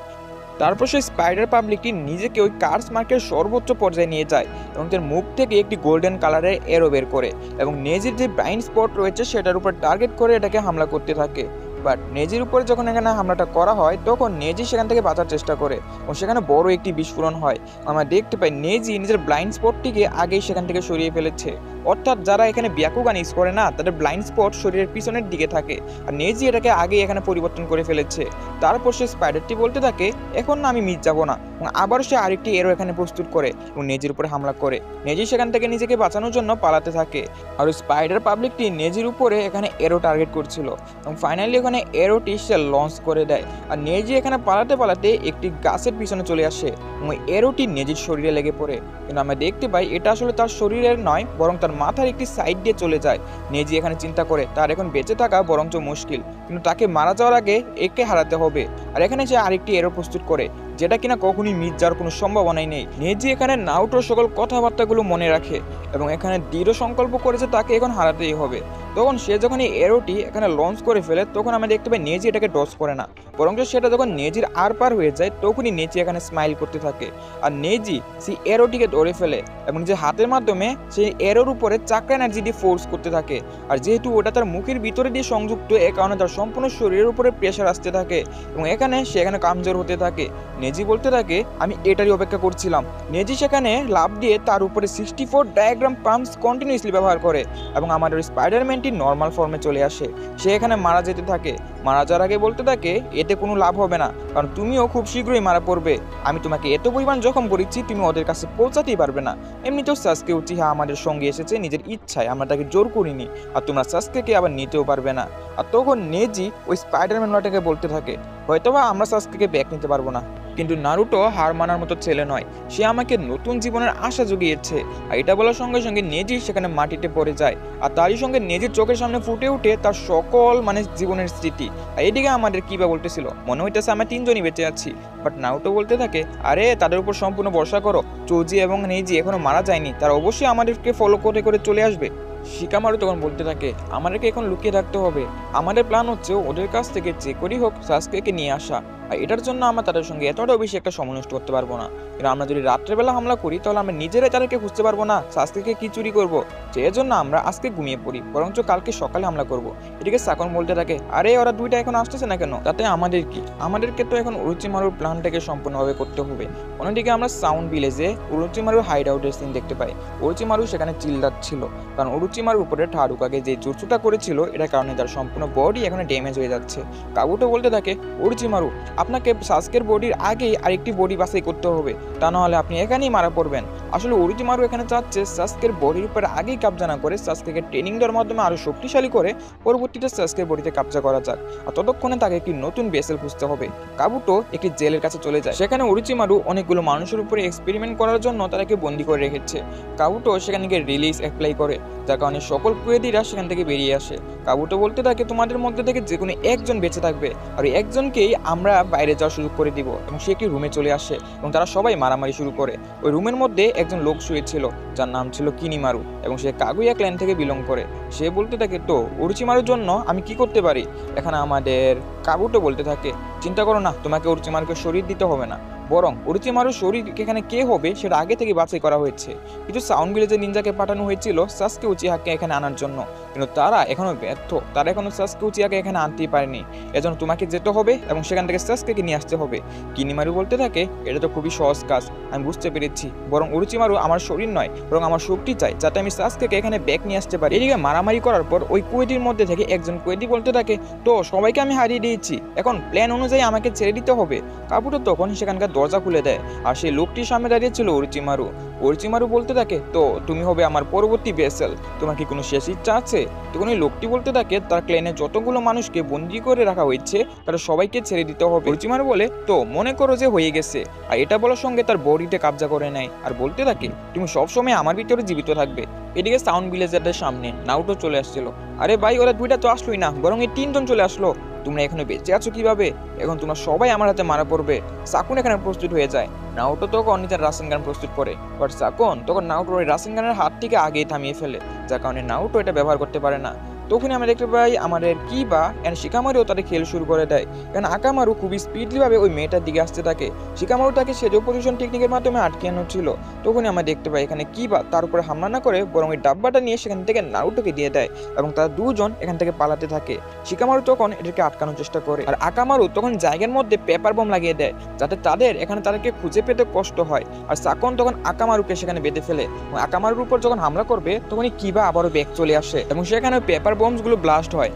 তারপর সেই স্পাইডার পাবলিকটি নিজেকে ওই কার্স মার্কের সর্বোচ্চ পর্যায়ে নিয়ে যায় এবং তার মুখ থেকে একটি গোল্ডেন কালারের এরো বের করে এবং নেজির যে ব্লাইন্ড স্পট রয়েছে সেটার উপর টার্গেট করে এটাকে হামলা করতে থাকে। বাট নেজির উপরে যখন এখানে হামলাটা করা হয় তখন নেজি সেখান থেকে বাঁচার চেষ্টা করে এবং সেখানে বড় একটি বিস্ফোরণ হয়। আমরা দেখতে পাই নেজি নিজের ব্লাইন্ড স্পটটিকে আগেই সেখান থেকে সরিয়ে ফেলেছে, অর্থাৎ যারা এখানে ব্যাকুগান ইউজ করে না তাদের ব্লাইন্ড স্পট শরীরের পিছনের দিকে থাকে, আর নেজি এটাকে আগেই এখানে পরিবর্তন করে ফেলেছে। তারপর সে স্পাইডারটি বলতে থাকে, এখন না আমি মিস যাবো না, এবং আবার সে আরেকটি এরো এখানে প্রস্তুত করে এবং নেজির উপরে হামলা করে। নেজি সেখান থেকে নিজেকে বাঁচানোর জন্য পালাতে থাকে, আর ওই স্পাইডার পাবলিকটি নেজির উপরে এখানে এরো টার্গেট করছিল এবং ফাইনালি ওখানে এরোটি সে লঞ্চ করে দেয়। আর নেজি এখানে পালাতে পালাতে একটি গাছের পিছনে চলে আসে এবং এরোটি নেজির শরীরে লেগে পড়ে, কিন্তু আমরা দেখতে পাই এটা আসলে তার শরীরের নয় বরং তার মাথার একটি সাইড দিয়ে চলে যায়। নেজি এখানে চিন্তা করে তার এখন বেঁচে থাকা বরঞ্চ মুশকিল, কিন্তু তাকে মারা যাওয়ার আগে একে হারাতে হবে। আর এখানে সে আরেকটি এরো প্রস্তুত করে যেটা কিনা কখনই মিস যাওয়ার কোনো সম্ভাবনাই নেই। নেজি এখানে নারুটোর সকল কথাবার্তাগুলো মনে রাখে এবং এখানে দৃঢ় সংকল্প করেছে তাকে এখন হারাতেই হবে। তখন সে যখন এই এরোটি এখানে লঞ্চ করে ফেলে তখন আমরা দেখতে পাই নেজি এটাকে ডজ করে না, বরং সেটা যখন নেজির আর পার হয়ে যায় তখনই নেজি এখানে স্মাইল করতে থাকে। আর নেজি সেই এরোটিকে ধরে ফেলে এবং যে হাতের মাধ্যমে সেই এরোর উপরে চাক্রা এনার্জি দিয়ে ফোর্স করতে থাকে, আর যেহেতু ওটা তার মুখের ভিতরে দিয়ে সংযুক্ত এ কারণে তার সম্পূর্ণ শরীরের উপরে প্রেশার আসতে থাকে এবং এখানে সে এখানে কামজোর হতে থাকে। নেজি বলতে থাকে আমি এটারই অপেক্ষা করছিলাম। নেজি সেখানে লাফ দিয়ে তার উপরে 64 ডায়াগ্রাম পাম্পস কন্টিনিউসলি ব্যবহার করে এবং আমাদের স্পাইডারম্যানটি নর্মাল ফর্মে চলে আসে। সে এখানে মারা যেতে থাকে। মারা যাওয়ার আগে বলতে থাকে এতে কোনো লাভ হবে না, কারণ তুমিও খুব শীঘ্রই মারা পড়বে। আমি তোমাকে এত পরিমাণ জখম করেছি তুমি ওদের কাছে পৌঁছাতেই পারবে না। এমনিতেও সাসকে উচিহা আমাদের সঙ্গে এসেছে নিজের ইচ্ছায়, আমরা তাকে জোর করিনি, আর তোমরা সাসকেকে আবার নিতেও পারবে না। আর তখন নেজি ওই স্পাইডারম্যান লটাকে বলতে থাকে হয়তোবা আমরা সাসকেকে ব্যাক নিতে পারবো না, কিন্তু নারুটো হার মানার মতো ছেলে নয়, সে আমাকে নতুন জীবনের আশা জুগিয়েছে। আর এটা বলার সঙ্গে সঙ্গে নেজি সেখানে মাটিতে পড়ে যায়, আর তারই সঙ্গে নেজির চোখের সামনে ফুটে ওঠে তার সকল জীবনের স্মৃতি। আর এদিকে আমাদের কিবা বলতেছিল মনে হইতেছে আমরা তিনজনই বেঁচে আছি, বাট নারুটো বলতে থাকে আরে তাদের উপর সম্পূর্ণ ভরসা করো, চৌজি এবং নেজি এখনো মারা যায়নি, তারা অবশ্যই আমাদেরকে ফলো করে করে চলে আসবে। শিকামারু তখন বলতে থাকে আমাদেরকে এখন লুকিয়ে রাখতে হবে, আমাদের প্ল্যান হচ্ছে ওদের কাছ থেকে যে করেই হোক সাসকেকে নিয়ে আসা। আর এটার জন্য আমরা তাদের সঙ্গে এতটাও বেশি একটা সময় নষ্ট করতে পারবো না, কিন্তু আমরা যদি রাত্রেবেলা হামলা করি তাহলে আমরা নিজেরাই তাদেরকে খুঁজতে পারবো না সাসকেকে কি চুরি করবো। সেই জন্য আমরা আজকে ঘুমিয়ে পড়ি, বরঞ্চ কালকে সকালে হামলা করবো। এদিকে সাকন বলতে থাকে আরে ওরা দুইটা এখন আসতেছে না কেন, তাতে আমাদের কি, আমাদেরকে তো এখন উরুচিমারুর প্ল্যানটাকে সম্পূর্ণভাবে করতে হবে। অন্যদিকে আমরা সাউন্ড ভিলেজে উরুচিমারুর হাইড আউটের সিন দেখতে পাই। উরুচিমারু সেখানে চিল্লাচ্ছিল, কারণ উরুচিমারুর উপরে ঠারুকাকে যে জুৎসুটা করেছিল এটার কারণে তার সম্পূর্ণ বডি এখন ড্যামেজ হয়ে যাচ্ছে। কাবুটো বলতে থাকে উরুচিমারু আপনাকে সাসকের বডির আগেই আরেকটি বডি বাছাই করতে হবে, তা নাহলে আপনি এখানেই মারা পড়বেন। আসলে উরুচিমারু এখানে চাচ্ছে সাসকের বডির উপরে আগেই কাবজা না করে সাসকেকে ট্রেনিং দেওয়ার মাধ্যমে আরো শক্তিশালী করে পরবর্তীতে সাসকের বডিতে কাবজা করা যাক, আর ততক্ষণে তাকে একটি নতুন বেসেল খুঁজতে হবে। কাবুটো একটি জেলের কাছে চলে যায়, সেখানে উরুচিমারু অনেকগুলো মানুষের উপরে এক্সপেরিমেন্ট করার জন্য তাকে বন্দি করে রেখেছে। কাবুটো সেখানে গিয়ে রিলিজ অ্যাপ্লাই করে, যার কারণে সকল কুয়েদিরা সেখান থেকে বেরিয়ে আসে। কাবুটো বলতে থাকে তোমাদের মধ্যে থেকে যে কোনো একজন বেঁচে থাকবে, আর ওই একজনকেই আমরা বাইরে যাওয়ার সুযোগ করে দিব। এবং সে একটি রুমে চলে আসে এবং তারা সবাই মারামারি শুরু করে। ওই রুমের মধ্যে একজন লোক শুয়েছিল যার নাম ছিল কিনিমারু এবং সে কাগুয়া ক্ল্যান থেকে বিলং করে। সে বলতে থাকে তো উরুচিমারুর জন্য আমি কি করতে পারি। এখানে আমাদের কাবুটো বলতে থাকে চিন্তা করো না, তোমাকে উরুচিমারুকে শরীর দিতে হবে না, বরং উরুচিমারুর শরীর এখানে কে হবে সেটা আগে থেকে বাছাই করা হয়েছে। কিছু সাউন্ড ভিলেজের নিনজাকে পাঠানো হয়েছিল সাসকে উচিহাকে এখানে আনার জন্য, কিন্তু তারা এখনো ব্যর্থ, তারা এখনো সাসকে উচিহাকে এখানে আনতেই পারেনি। এজন্য তোমাকে যেতে হবে এবং সেখান থেকে সাসকেকে নিয়ে আসতে হবে। কিনিমারু বলতে থাকে এটা তো খুবই সহজ কাজ, আমি বুঝতে পেরেছি, বরং উরুচিমারু আমার শরীর নয় বরং আমার শক্তি চাই, যাতে আমি সাসকেকে এখানে ব্যাক নিয়ে আসতে পারি। এদিকে মারামারি করার পর ওই কুয়েদির মধ্যে থেকে একজন কুয়েদি বলতে থাকে তো সবাইকে আমি হারিয়ে দিয়েছি, এখন প্ল্যান অনুযায়ী আমাকে ছেড়ে দিতে হবে। কাবুটো তখন সেখানকার দরজা খুলে দেয়, আর সেই লোকটির সামনে দাঁড়িয়ে ছিল উরুচিমারু। উরুচিমারু বলতে থাকে তো তুমি হবে আমার পরবর্তী বেসেল, তোমার কি কোনো শেষ ইচ্ছা আছে। তখন ওই লোকটি বলতে থাকে তার ক্লেনে যতগুলো মানুষকে বন্দি করে রাখা হয়েছে তারা সবাইকে ছেড়ে দিতে হবে। উরুচিমারু বলে তো মনে করো যে হয়ে গেছে, আর এটা বলার সঙ্গে তার বডিতে কাবজা করে নেয় আর বলতে থাকে তুমি সবসময় আমার ভিতরে জীবিত থাকবে। এদিকে সাউন্ড ভিলেজারদের সামনে নারুটো চলে আসছিল। আরে ভাই ওরা দুইটা তো আসলোই না, বরং এই তিনজন চলে আসলো, তোমরা এখানে বেঁচে আছো কিভাবে, এখন তোমরা সবাই আমার হাতে মারা পড়বে। সাকুন এখানে প্রস্তুত হয়ে যায়। নারুটো তখন নিজের রাসেনগান প্রস্তুত করে, বাট সাকুন তখন নারুটোর ওই রাসেনগানের হাত থেকে আগেই থামিয়ে ফেলে, যার কারণে নারুটো এটা ব্যবহার করতে পারে না। তখনই আমরা দেখতে পাই আমাদের কিবা এন্ড শিকামারুও তাদের খেল শুরু করে দেয়, কারণ আকামারু খুবই স্পিডলি ভাবে ওই মেয়েটার দিকে আসতে থাকে। শিকামারু তাকে সেজো পজিশন টেকনিকের মাধ্যমে আটকে আনছিল। তখনই আমরা দেখতে পাই এখানে কিবা তার উপরে হামলা না করে বরং ওই ডাব্বাটা নিয়ে সেখান থেকে নারুটোকে দিয়ে দেয় এবং তারা দুজন এখান থেকে পালাতে থাকে। শিকামারু তখন এটাকে আটকানোর চেষ্টা করে, আর আকামারু তখন জায়গার মধ্যে পেপার বম লাগিয়ে দেয় যাতে তাদেরকে খুঁজে পেতে কষ্ট হয়। আর সাকন তখন আকামারুকে সেখানে বেঁধে ফেলে এবং আকামারুর উপর যখন হামলা করবে তখনই কিবা আবারও ব্যাক চলে আসে এবং সেখানে পেপার বমসগুলো ব্লাস্ট হয়,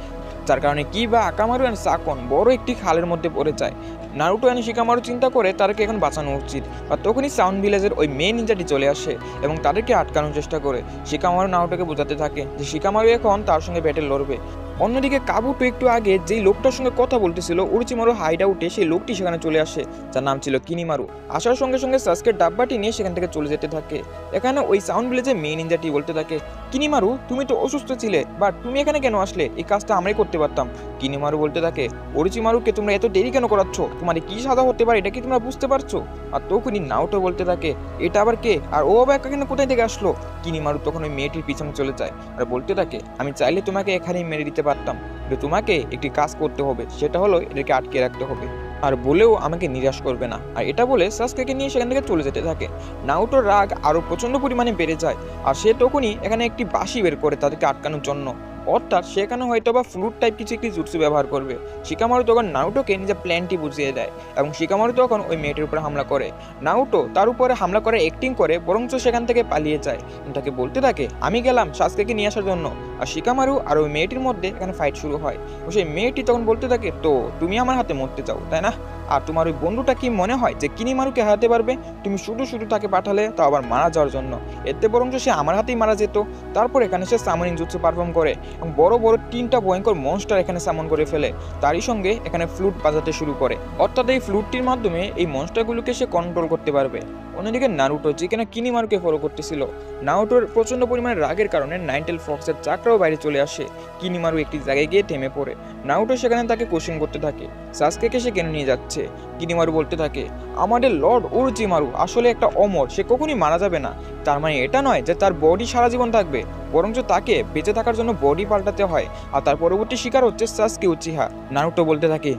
যার কারণে কিবা আকামারু এন্ড সাকন বড় একটি খালের মধ্যে পড়ে যায়। নারুটো এন্ড শিকামারু চিন্তা করে তাদেরকে এখন বাঁচানো উচিত, আর তখনই সাউন্ড ভিলেজের ওই মেন নিনজাটি চলে আসে এবং তাদেরকে আটকানোর চেষ্টা করে। শিকামারু নারুটোকে বোঝাতে থাকে যে শিকামারু এখন তার সঙ্গে ব্যাটেল লড়বে। অন্যদিকে কাবুটো একটু আগে যেই লোকটার সঙ্গে কথা বলতেছিল উরুচিমারু হাইড আউটে, সেই লোকটি সেখানে চলে আসে যার নাম ছিল কিনিমারু। আসার সঙ্গে সঙ্গে সাসকের ডাব্বাটি নিয়ে সেখান থেকে চলে যেতে থাকে। এখানে ওই সাউন্ড ভিলেজের মেন নিনজাটি বলতে থাকে কিনিমারু তুমি তো অসুস্থ ছিলে, বাট তুমি এখানে কেন আসলে, এই কাজটা আমরাই করতে পারতাম। কিনিমারু বলতে থাকে উরুচিমারুকে তোমরা এত দেরি কেন করাচ্ছ, তোমার কি সাজা হতে পারে এটা কি তোমরা বুঝতে পারছো। আর তখনই নারুটো বলতে থাকে এটা আবার কে, আর ও আবার এখানে কোথায় থেকে আসলো। কিনিমারু তখন ওই মেয়েটির পিছনে চলে যায় আর বলতে থাকে আমি চাইলে তোমাকে এখানেই মেরে দিতে পারতাম, কিন্তু তোমাকে একটি কাজ করতে হবে, সেটা হলো এদেরকে আটকে রাখতে হবে, আর বলেও আমাকে নিরাশ করবে না। আর এটা বলে সাসকেকে নিয়ে সেখান থেকে চলে যেতে থাকে। নারুটোর রাগ আরো প্রচন্ড পরিমাণে বেড়ে যায়, আর সে তখনই এখানে একটি বাঁশি বের করে তাদেরকে আটকানোর জন্য, অর্থাৎ সেখানে হয়তো বা ফ্লুট টাইপ কিছু একটি জুৎসু ব্যবহার করবে। শিকামারু তখন নারুটোকে নিজের প্ল্যানটি বুঝিয়ে দেয় এবং শিকামারু তখন ওই মেয়েটির উপরে হামলা করে। নারুটো তার উপরে হামলা করে অ্যাক্টিং করে বরঞ্চ সেখান থেকে পালিয়ে যায়। তাকে বলতে থাকে আমি গেলাম সাসকেকে নিয়ে আসার জন্য। আর শিকামারু আর ওই মেয়েটির মধ্যে এখানে ফাইট শুরু হয়। সেই মেয়েটি তখন বলতে থাকে তো তুমি আমার হাতে মরতে চাও তাই না? আর তোমার ওই বন্ধুটা কি মনে হয় যে কিনিমারুকে হারাতে পারবে? তুমি শুধু শুধু তাকে পাঠালে তা আবার মারা যাওয়ার জন্য, এতে বরঞ্চ সে আমার হাতেই মারা যেত। তারপর এখানে সে সামনিং জুৎসু পারফর্ম করে এবং বড় বড় 3টা ভয়ঙ্কর মনস্টার এখানে সামন করে ফেলে। তারই সঙ্গে এখানে ফ্লুট বাজাতে শুরু করে, অর্থাৎ এই ফ্লুটটির মাধ্যমে এই মনস্টারগুলোকে সে কন্ট্রোল করতে পারবে। অন্যদিকে নারুটো যেখানে কিনিমারুকে ফলো করতেছিল, নারুটোর প্রচন্ড পরিমাণে রাগের কারণে নাইনটেল ফক্সের চাকরাও বাইরে চলে আসে। কিনিমারু একটি জায়গায় গিয়ে থেমে পড়ে। নারুটো সেখানে তাকে কোশ্চেন করতে থাকে সাসকেকে সে কেন নিয়ে যাচ্ছে। কিনিমারু বলতে থাকে আমাদের লর্ড ওরোচিমারু আসলে একটা অমর, সে কখনই মারা যাবে না। তার মানে এটা নয় যে তার বডি সারা জীবন থাকবে, বরঞ্চ তাকে বেঁচে থাকার জন্য বডি পাল্টাতে হয়। আর তার পরবর্তী শিকার হচ্ছে সাসকে উচিহা। নারুটো বলতে থাকে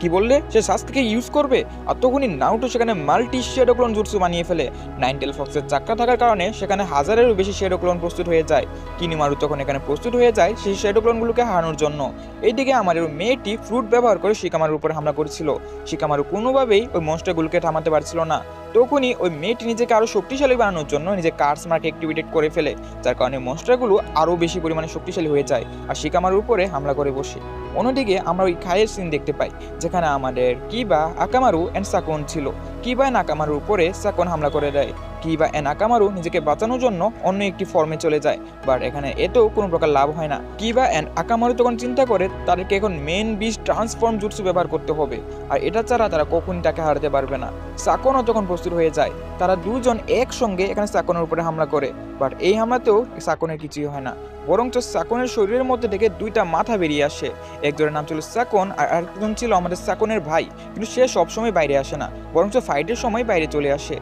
কি বললে? সে সাসকেকে ইউজ করবে? আর তখনই নারুটো সেখানে মাল্টি শ্যাডো ক্লোন জুৎসু বানিয়ে ফেলে। নাইনটেল ফক্সের চাকরা থাকার কারণে সেখানে হাজারেরও বেশি শ্যাডো ক্লোন প্রস্তুত হয়ে যায়। কিনিমারু তখন এখানে প্রস্তুত হয়ে যায় সেই শ্যাডো ক্লোনগুলোকে হারানোর জন্য। এইদিকে আমাদের মেয়েটি ফ্রুট ব্যবহার করে শিকামারুর উপরে হামলা করেছিল। শিকামারু কোনোভাবেই ওই মনস্টারগুলোকে থামাতে পারছিল না। তখনই ওই মেয়েটি নিজেকে আরো শক্তিশালী বানানোর জন্য নিজে কার্ডস মার্ক অ্যাক্টিভেট করে ফেলে, যার কারণে মনস্টারগুলো আরো বেশি পরিমাণে শক্তিশালী হয়ে যায় আর শিকামারুর উপরে হামলা করে বসে। অন্যদিকে আমরা ওই খাইয়ের সিন দেখতে পাই যেখানে আমাদের কিবা, আকামারু এন্ড সাকন ছিল। কিবা এন্ড আকামারুর উপরে সাকন হামলা করে দেয়। কিবা এন্ড আকামারু নিজেকে বাঁচানোর জন্য অন্য একটি ফর্মে চলে যায়, বাট এখানে এতেও কোনো প্রকার লাভ হয় না। কিবা এন্ড আকামারু তখন চিন্তা করে তাদেরকে এখন মেন বিস্ট ট্রান্সফর্ম জুৎসু ব্যবহার করতে হবে, আর এটা ছাড়া তারা কখনই তাকে হারাতে পারবে না। সাকনও তখন প্রস্তুত হয়ে যায়। তারা দুজন একসঙ্গে এখানে সাকনের উপরে হামলা করে, বাট এই হামলাতেও সাকনের কিছুই হয় না, বরঞ্চ সাকনের শরীরের মধ্যে থেকে 2টা মাথা বেরিয়ে আসে। একজনের নাম ছিল সাকন আর আরেকজন ছিল আমাদের সাকনের ভাই, কিন্তু সে সবসময় বাইরে আসে না, বরঞ্চ ফাইটের সময় বাইরে চলে আসে।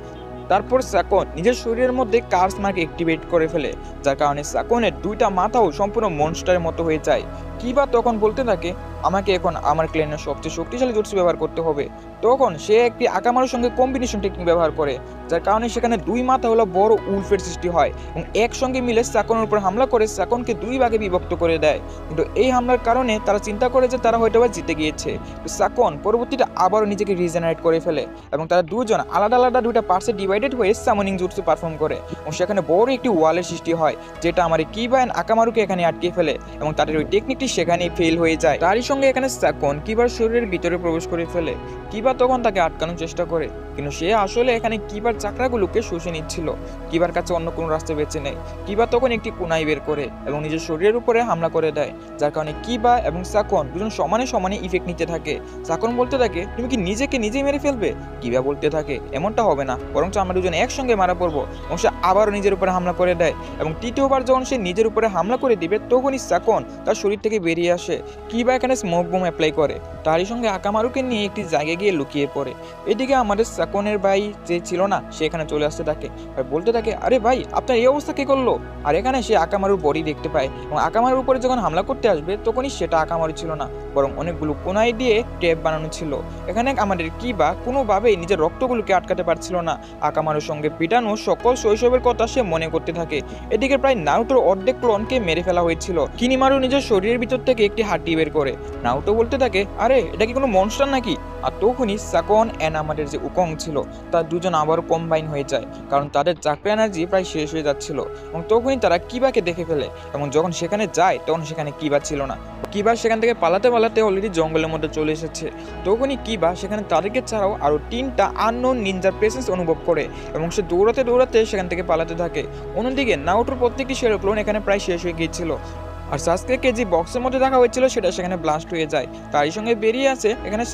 তারপর সাকন নিজের শরীরের মধ্যে কার্স মার্ক অ্যাক্টিভেট করে ফেলে, যার কারণে সাকনের 2টা মাথাও সম্পূর্ণ মনস্টারের মতো হয়ে যায়। কিবা তখন বলতে থাকে আমাকে এখন আমার ক্লেনের সবচেয়ে শক্তিশালী জুৎসু ব্যবহার করতে হবে। তখন সে একটি আকামারুর সঙ্গে কম্বিনেশন টেকনিক ব্যবহার করে, যার কারণে সেখানে 2 মাথা হলো বড় উলফের সৃষ্টি হয় এবং একসঙ্গে মিলে সাকনের উপর হামলা করে সাকনকে 2 ভাগে বিভক্ত করে দেয়। কিন্তু এই হামলার কারণে তারা চিন্তা করে যে তারা হয়তো জিতে গিয়েছে। সাকন পরবর্তীতে আবারও নিজেকে রিজেনারেট করে ফেলে এবং তারা দুজন আলাদা আলাদা 2টা পার্টসে ডিভাইডেড হয়ে সামনিং জুৎসু পারফর্ম করে এবং সেখানে বড় একটি ওয়ালের সৃষ্টি হয়, যেটা আমার কিবা এন্ড আকামারুকে এখানে আটকে ফেলে এবং তাদের ওই টেকনিকটি সেখানেই ফেল হয়ে যায়। তারই সঙ্গে এখানে সাকন কিবার শরীরের ভিতরে প্রবেশ করে ফেলে। কিবা তখন তাকে আটকানোর চেষ্টা করে, কিন্তু সে আসলে এখানে কিবার চাকরাগুলোকে শুষে নিচ্ছিল। কিবার কাছে অন্য কোনো রাস্তা বেঁচে নেই। কিবা তখন একটি কোনাই বের করে এবং নিজের শরীরের উপরে হামলা করে দেয়, যার কারণে কিবা এবং সাকন দুজন সমানে সমানে ইফেক্ট নিতে থাকে। সাকন বলতে থাকে তুমি কি নিজেকে নিজেই মেরে ফেলবে? কিবা বলতে থাকে এমনটা হবে না, বরঞ্চ আমরা দুজন একসঙ্গে মারা পড়বো। এবং সে আবারও নিজের উপরে হামলা করে দেয় এবং তৃতীয়বার যখন সে নিজের উপরে হামলা করে দিবে তখনই সাকন তার শরীর থেকে বেরিয়ে আসে। কিবা এখানে স্মোক বোম অ্যাপ্লাই করে, তারই সঙ্গে আকামারুকে নিয়ে একটি জায়গায় গিয়ে লুকিয়ে পড়ে। এদিকে আমাদের সাকনের ভাই যে ছিল না, সে এখানে চলে আসতে থাকে আর বলতে থাকে আরে ভাই আপনার এই অবস্থা কে করলো? আর এখানে সে আকামারুর বডি দেখতে পায় এবং আকামারুর উপরে যখন হামলা করতে আসবে তখনই সেটা আকামারু ছিল না, বরং অনেকগুলো কোনাই দিয়ে টেপ বানানো ছিল। এখানে আমাদের কিবা কোনোভাবেই নিজের রক্তগুলোকে আটকাতে পারছিল না। আকামারুর সঙ্গে পিটানো সকল শৈশবের কথা সে মনে করতে থাকে। এদিকে প্রায় নারুটোর অর্ধেক ক্লোনকে মেরে ফেলা হয়েছিল। কিনিমারু নিজের শরীরের ভিতর থেকে একটি হাড্ডি বের করে। নারুটো বলতে থাকে আরে এটা কি কোনো মনস্টার নাকি? আর তখনই সাকন এন্ড আমাদের যে উকং ছিল তার দুজন আবারও কম্বাইন হয়ে যায়, কারণ তাদের চাকরা এনার্জি প্রায় শেষ হয়ে যাচ্ছিল এবং তখনই তারা কিবাকে দেখে ফেলে এবং যখন সেখানে যায় তখন সেখানে কিবা ছিল না। কিবা সেখান থেকে পালাতে পালাতে অলরেডি জঙ্গলের মধ্যে চলে এসেছে। তখনই কিবা সেখানে তাদেরকে ছাড়াও আরও 3টা আননোন নিনজার প্রেজেন্স অনুভব করে এবং সে দৌড়াতে দৌড়াতে সেখান থেকে পালাতে থাকে। অন্যদিকে নারুটোর প্রত্যেকটি শ্যাডো ক্লোন এখানে প্রায় শেষ হয়ে গিয়েছিল আর সাসকে যে বক্সের মধ্যে রাখা হয়েছিল সেটা সেখানে ব্লাস্ট হয়ে যায়। তারই সঙ্গে বেরিয়ে আসে এখানে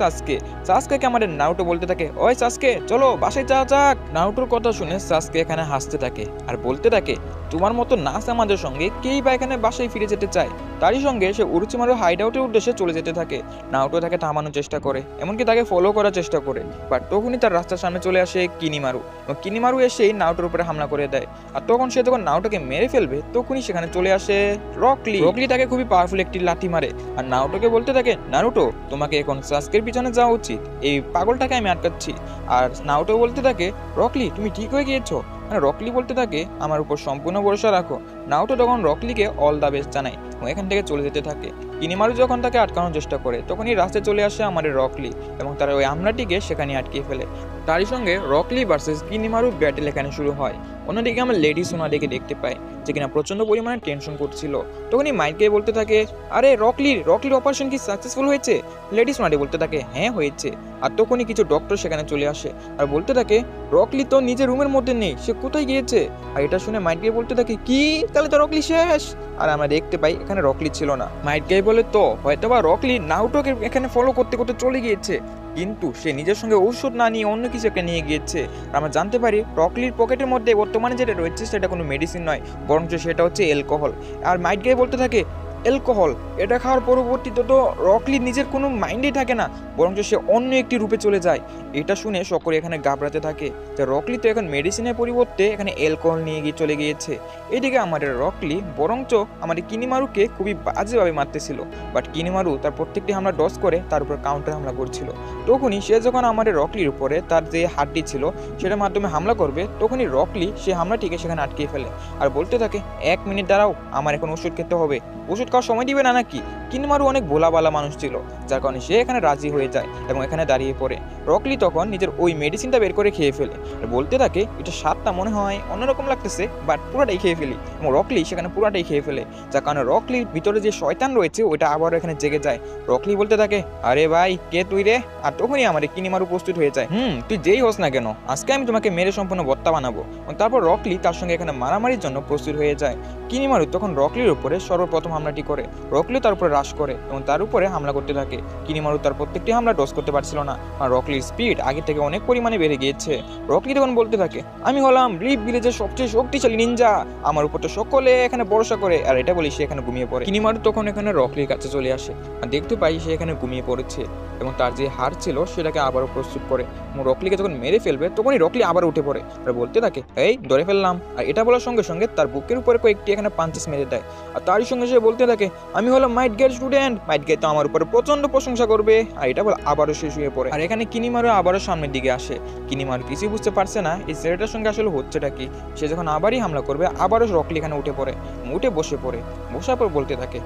সাসকে আমাদের নারুটো বলতে থাকে ওই সাসকে চলো বাসায় যাওয়া যাক। নারুটোর কথা শুনে সাসকে এখানে হাসতে থাকে আর বলতে থাকে তোমার মতো নাচ আমাদের সঙ্গে কেই বা এখানে বাসায় ফিরে যেতে চায়। তারই সঙ্গে সে উরুচিমারুর হাইড আউটের উদ্দেশ্যে চলে যেতে থাকে। নারুটো তাকে থামানোর চেষ্টা করে, এমনকি তাকে ফলো করার চেষ্টা করে, বাট তখনই তার রাস্তার সামনে চলে আসে কিনিমারু এবং কিনিমারু এসেই নারুটোর উপরে হামলা করে দেয়। আর তখন সে যখন নারুটোকে মেরে ফেলবে তখনই সেখানে চলে আসে রকলি তাকে খুবই পাওয়ারফুল একটি লাঠি মারে আর নারুটোকে বলতে থাকে নারুটো তোমাকে এখন সাসকের পিছনে যাওয়া উচিত, এই পাগলটাকে আমি আটকাচ্ছি। আর নারুটো বলতে থাকে রকলি তুমি ঠিক হয়ে গিয়েছো। রকলি বলতে থাকে আমার উপর সম্পূর্ণ ভরসা রাখো। নাওটো তখন রকলিকে অল দ্য বেস্ট জানায় এবং এখান থেকে চলে যেতে থাকে। কিনিমারু যখন তাকে আটকানোর চেষ্টা করে তখনই রাস্তায় চলে আসে আমাদের রকলি এবং তারা ওই আমলাটিকে সেখানে আটকিয়ে ফেলে। তারই সঙ্গে রকলি ভার্সেস কিনিমারু ব্যাটেল এখানে শুরু হয়। অন্যদিকে আমরা লেডি সোনাডেকে দেখতে পাই যে কিনা প্রচন্ড পরিমাণে টেনশন করছিল। তখনই মাইককে বলতে থাকে, আরে রকলির অপারেশন কি সাকসেসফুল হয়েছে? লেডি সোনাডে বলতে থাকে, হ্যাঁ হয়েছে। আর তখনই কিছু ডক্টর সেখানে চলে আসে আর বলতে থাকে, রকলি তো নিজের রুমের মধ্যে নেই, সে কোথায় গিয়েছে? আর এটা শুনে মাইককে বলতে থাকে, কি তাহলে তো রকলি শেষ? আর আমরা দেখতে পাই এখানে রকলি ছিল না। মাইককে বলে, তো হয়তোবা রকলি নাউটোকে এখানে ফলো করতে করতে চলে গিয়েছে, কিন্তু সে নিজের সঙ্গে ঔষধ না নিয়ে অন্য কিছু একটা নিয়ে গিয়েছে। আর আমরা জানতে পারি রকলির পকেটের মধ্যে বর্তমানে যেটা রয়েছে সেটা কোনো মেডিসিন নয়, বরঞ্চ সেটা হচ্ছে অ্যালকোহল। আর মাইট গাই বলতে থাকে, অ্যালকোহল এটা খাওয়ার পরবর্তীতে তো রকলি নিজের কোনো মাইন্ডেই থাকে না, বরঞ্চ সে অন্য একটি রূপে চলে যায়। এটা শুনে সকলে এখানে ঘাবড়াতে থাকে যে রকলি তো এখন মেডিসিনের পরিবর্তে এখানে অ্যালকোহল নিয়ে গিয়ে চলে গিয়েছে। এদিকে আমাদের রকলি বরঞ্চ আমাদের কিনিমারুকে খুবই বাজেভাবে মারতেছিল, বাট কিনিমারু তার প্রত্যেকটি হামলা ডজ করে তার উপর কাউন্টার হামলা করছিল। তখনই সে যখন আমাদের রকলির উপরে তার যে হাড্ডি ছিল সেটার মাধ্যমে হামলা করবে, তখনই রকলি সে হামলাটিকে সেখানে আটকিয়ে ফেলে আর বলতে থাকে, 1 মিনিট দাঁড়াও, আমার এখন ওষুধ খেতে হবে। ওষুধ খাওয়ার সময় দিবে না নাকি? কিনিমারু অনেক ভোলাবালা মানুষ ছিল, যার কারণে সে এখানে রাজি হয়ে যায় এবং এখানে দাঁড়িয়ে পড়ে। রকলি তখন নিজের ওই মেডিসিনটা বের করে খেয়ে ফেলে আর বলতে থাকে, এটা স্বাদটা মনে হয় অন্যরকম লাগতেছে, বাট পুরাটাই খেয়ে ফেলি। এবং রকলি সেখানে পুরাটাই খেয়ে ফেলে, যার কারণে রকলির ভিতরে যে শয়তান রয়েছে ওইটা আবারও এখানে জেগে যায়। রকলি বলতে থাকে, আরে ভাই কে তুই রে? আর তখনই আমাদের কিনিমারু প্রস্তুত হয়ে যায়, তুই যেই হোস না কেন, আজকে আমি তোমাকে মেরে সম্পূর্ণ বত্তা বানাবো। এবং তারপর রকলি তার সঙ্গে এখানে মারামারির জন্য প্রস্তুত হয়ে যায়। কিনিমারু তখন রকলির উপরে সর্বপ্রথম হামলাটি করে, রকলিও তার উপরে রাশ করে এবং তার উপরে হামলা করতে থাকে। কিনিমারু তার প্রত্যেকটি হামলা ডজ করতে পারছিল না, আর রকলির স্পিড আগে থেকে অনেক পরিমাণে বেড়ে গিয়েছে। রকলি তখন বলতে থাকে, আমি হলাম রিপ ভিলেজের সবচেয়ে শক্তিশালী নিনজা, আমার উপর তো সকলে এখানে ভরসা করে। আর এটা বলি সে এখানে ঘুমিয়ে পড়ে। কিনিমারু তখন এখানে রকলির কাছে চলে আসে আর দেখতে পাই সে এখানে ঘুমিয়ে পড়েছে এবং তার যে হাড় ছিল সেটাকে আবারও প্রস্তুত করে এবং রকলিকে যখন মেরে ফেলবে তখনই রকলি আবার উঠে পড়ে আর বলতে থাকে, এই ধরে ফেললাম। আর এটা বলার সঙ্গে সঙ্গে তার বুকের উপরে কয়েকটি এখানে পাঞ্চেস মেরে দেয়। আর তারই সঙ্গে সে বলতে থাকে, আমি হলাম might get student, might get তো আমার উপরে প্রচন্ড প্রশংসা করবে। আর এটা বলে আবারও শেষ হয়ে পড়ে। আর এখানে কিনিমারু আবারও সামনের দিকে আসে। কিনিমারু কিছুই বুঝতে পারছে না এই ছেলেটার সঙ্গে আসলে হচ্ছেটা কি। সে যখন আবারই হামলা করবে আবারও রকলি এখানে উঠে পড়ে, উঠে বসে পড়ে। বসার পর বলতে থাকে,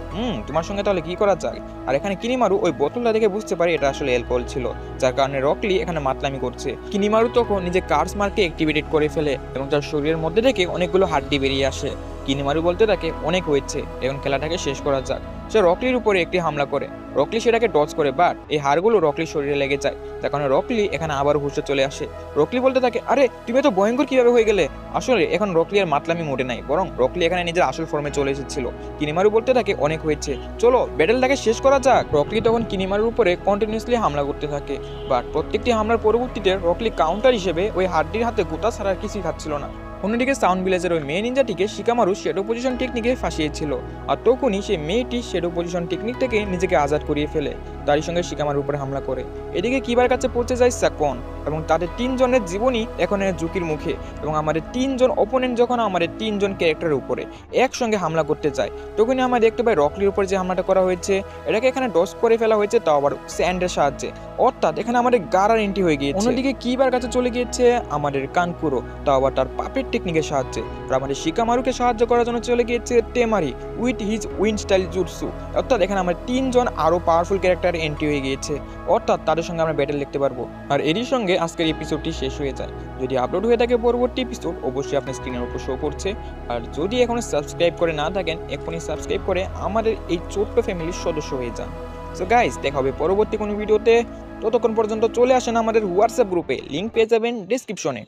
তোমার সঙ্গে তাহলে কি করা যায়? আর এখানে কিনিমারু ওই বোতলটা দেখে বুঝতে পারে এটা আসলে অ্যালকোহল ছিল, যার কারণে রকলি এখানে মাতলামি করছে। কিনিমারু তখন নিজে কার্স মার্কে অ্যাক্টিভেটেড করে ফেলে এবং তার শরীরের মধ্যে থেকে অনেকগুলো হাড্ডি বেরিয়ে আসে। কিনিমারু বলতে থাকে, অনেক হয়েছে, এখন খেলাটাকে শেষ করা যাক। সে রকলির উপরে একটি হামলা করে, রকলি সেটাকে ডজ করে, বাট এই হাড়গুলো রকলির শরীরে লেগে যায়, যার কারণে রকলি এখানে আবার হুঁশে চলে আসে। রকলি বলতে থাকে, আরে তুমি তো ভয়ঙ্কর কিভাবে হয়ে গেলে? আসলে এখন রকলি আর মাতলামি মোটে নাই, বরং রকলি এখানে নিজের আসল ফর্মে চলে এসেছিল। কিনিমারু বলতে থাকে, অনেক হয়েছে, চলো ব্যাটেলটাকে শেষ করা যাক। রকলি তখন কিনিমারুর উপরে কন্টিনিউসলি হামলা করতে থাকে, বাট প্রত্যেকটি হামলার পরবর্তীতে রকলি কাউন্টার হিসেবে ওই হাড্ডির হাতে গোতা ছাড়া আর কিছুই খাচ্ছিল না। অন্যদিকে সাউন্ড ভিলেজের ওই মেয়ে নিনজাটিকে শিকামারু শ্যাডো পজিশন টেকনিকে ফাঁসিয়েছিল, আর তখনই সেই মেয়েটি শ্যাডো পজিশন টেকনিক থেকে নিজেকে আজাদ করিয়ে ফেলে, তারই সঙ্গে শিকামারুর উপরে হামলা করে। এদিকে কিবার কাছে পৌঁছে যায় সাকন এবং তাদের 3 জনের জীবনই এখন ঝুঁকির মুখে এবং আমাদের 3 জন অপোনেন্ট যখন আমাদের 3 জন ক্যারেক্টারের উপরে একসঙ্গে হামলা করতে যায়, তখনই আমরা দেখতে পাই রকলির উপর যে হামলাটা করা হয়েছে এটাকে এখানে ডস করে ফেলা হয়েছে, তাও আবার স্যান্ডের সাহায্যে, অর্থাৎ এখানে আমাদের গারার এন্ট্রি হয়ে গিয়েছে। অন্যদিকে কিবার কাছে চলে গিয়েছে আমাদের কানকুরো, তাও আবার তার পাপের টেকনিকের সাহায্যে। আর আমাদের শিকামারুকে সাহায্য করার জন্য চলে গিয়েছে Temari with his wind style jutsu, অর্থাৎ এখানে আমরা 3 জন আরো পাওয়ারফুল ক্যারেক্টার এন্ট্রি হয়ে গিয়েছে, অর্থাৎ তাদের সঙ্গে আমরা ব্যাটেল দেখতে পারবো। আর এরই সঙ্গে আজকের এপিসোডটি শেষ হয়ে যায়। যদি আপলোড হয়ে থাকে পরবর্তী এপিসোড অবশ্যই আপনার স্ক্রিনের উপর শো করছে, আর যদি এখনো সাবস্ক্রাইব করে না থাকেন এখনই সাবস্ক্রাইব করে আমাদের এই ছোট্ট ফ্যামিলির সদস্য হয়ে যান। সো গাইস, দেখা হবে পরবর্তী কোনো ভিডিওতে, ততক্ষণ পর্যন্ত চলে আসেন আমাদের হোয়াটসঅ্যাপ গ্রুপে, লিঙ্ক পেয়ে যাবেন ডেসক্রিপশনে।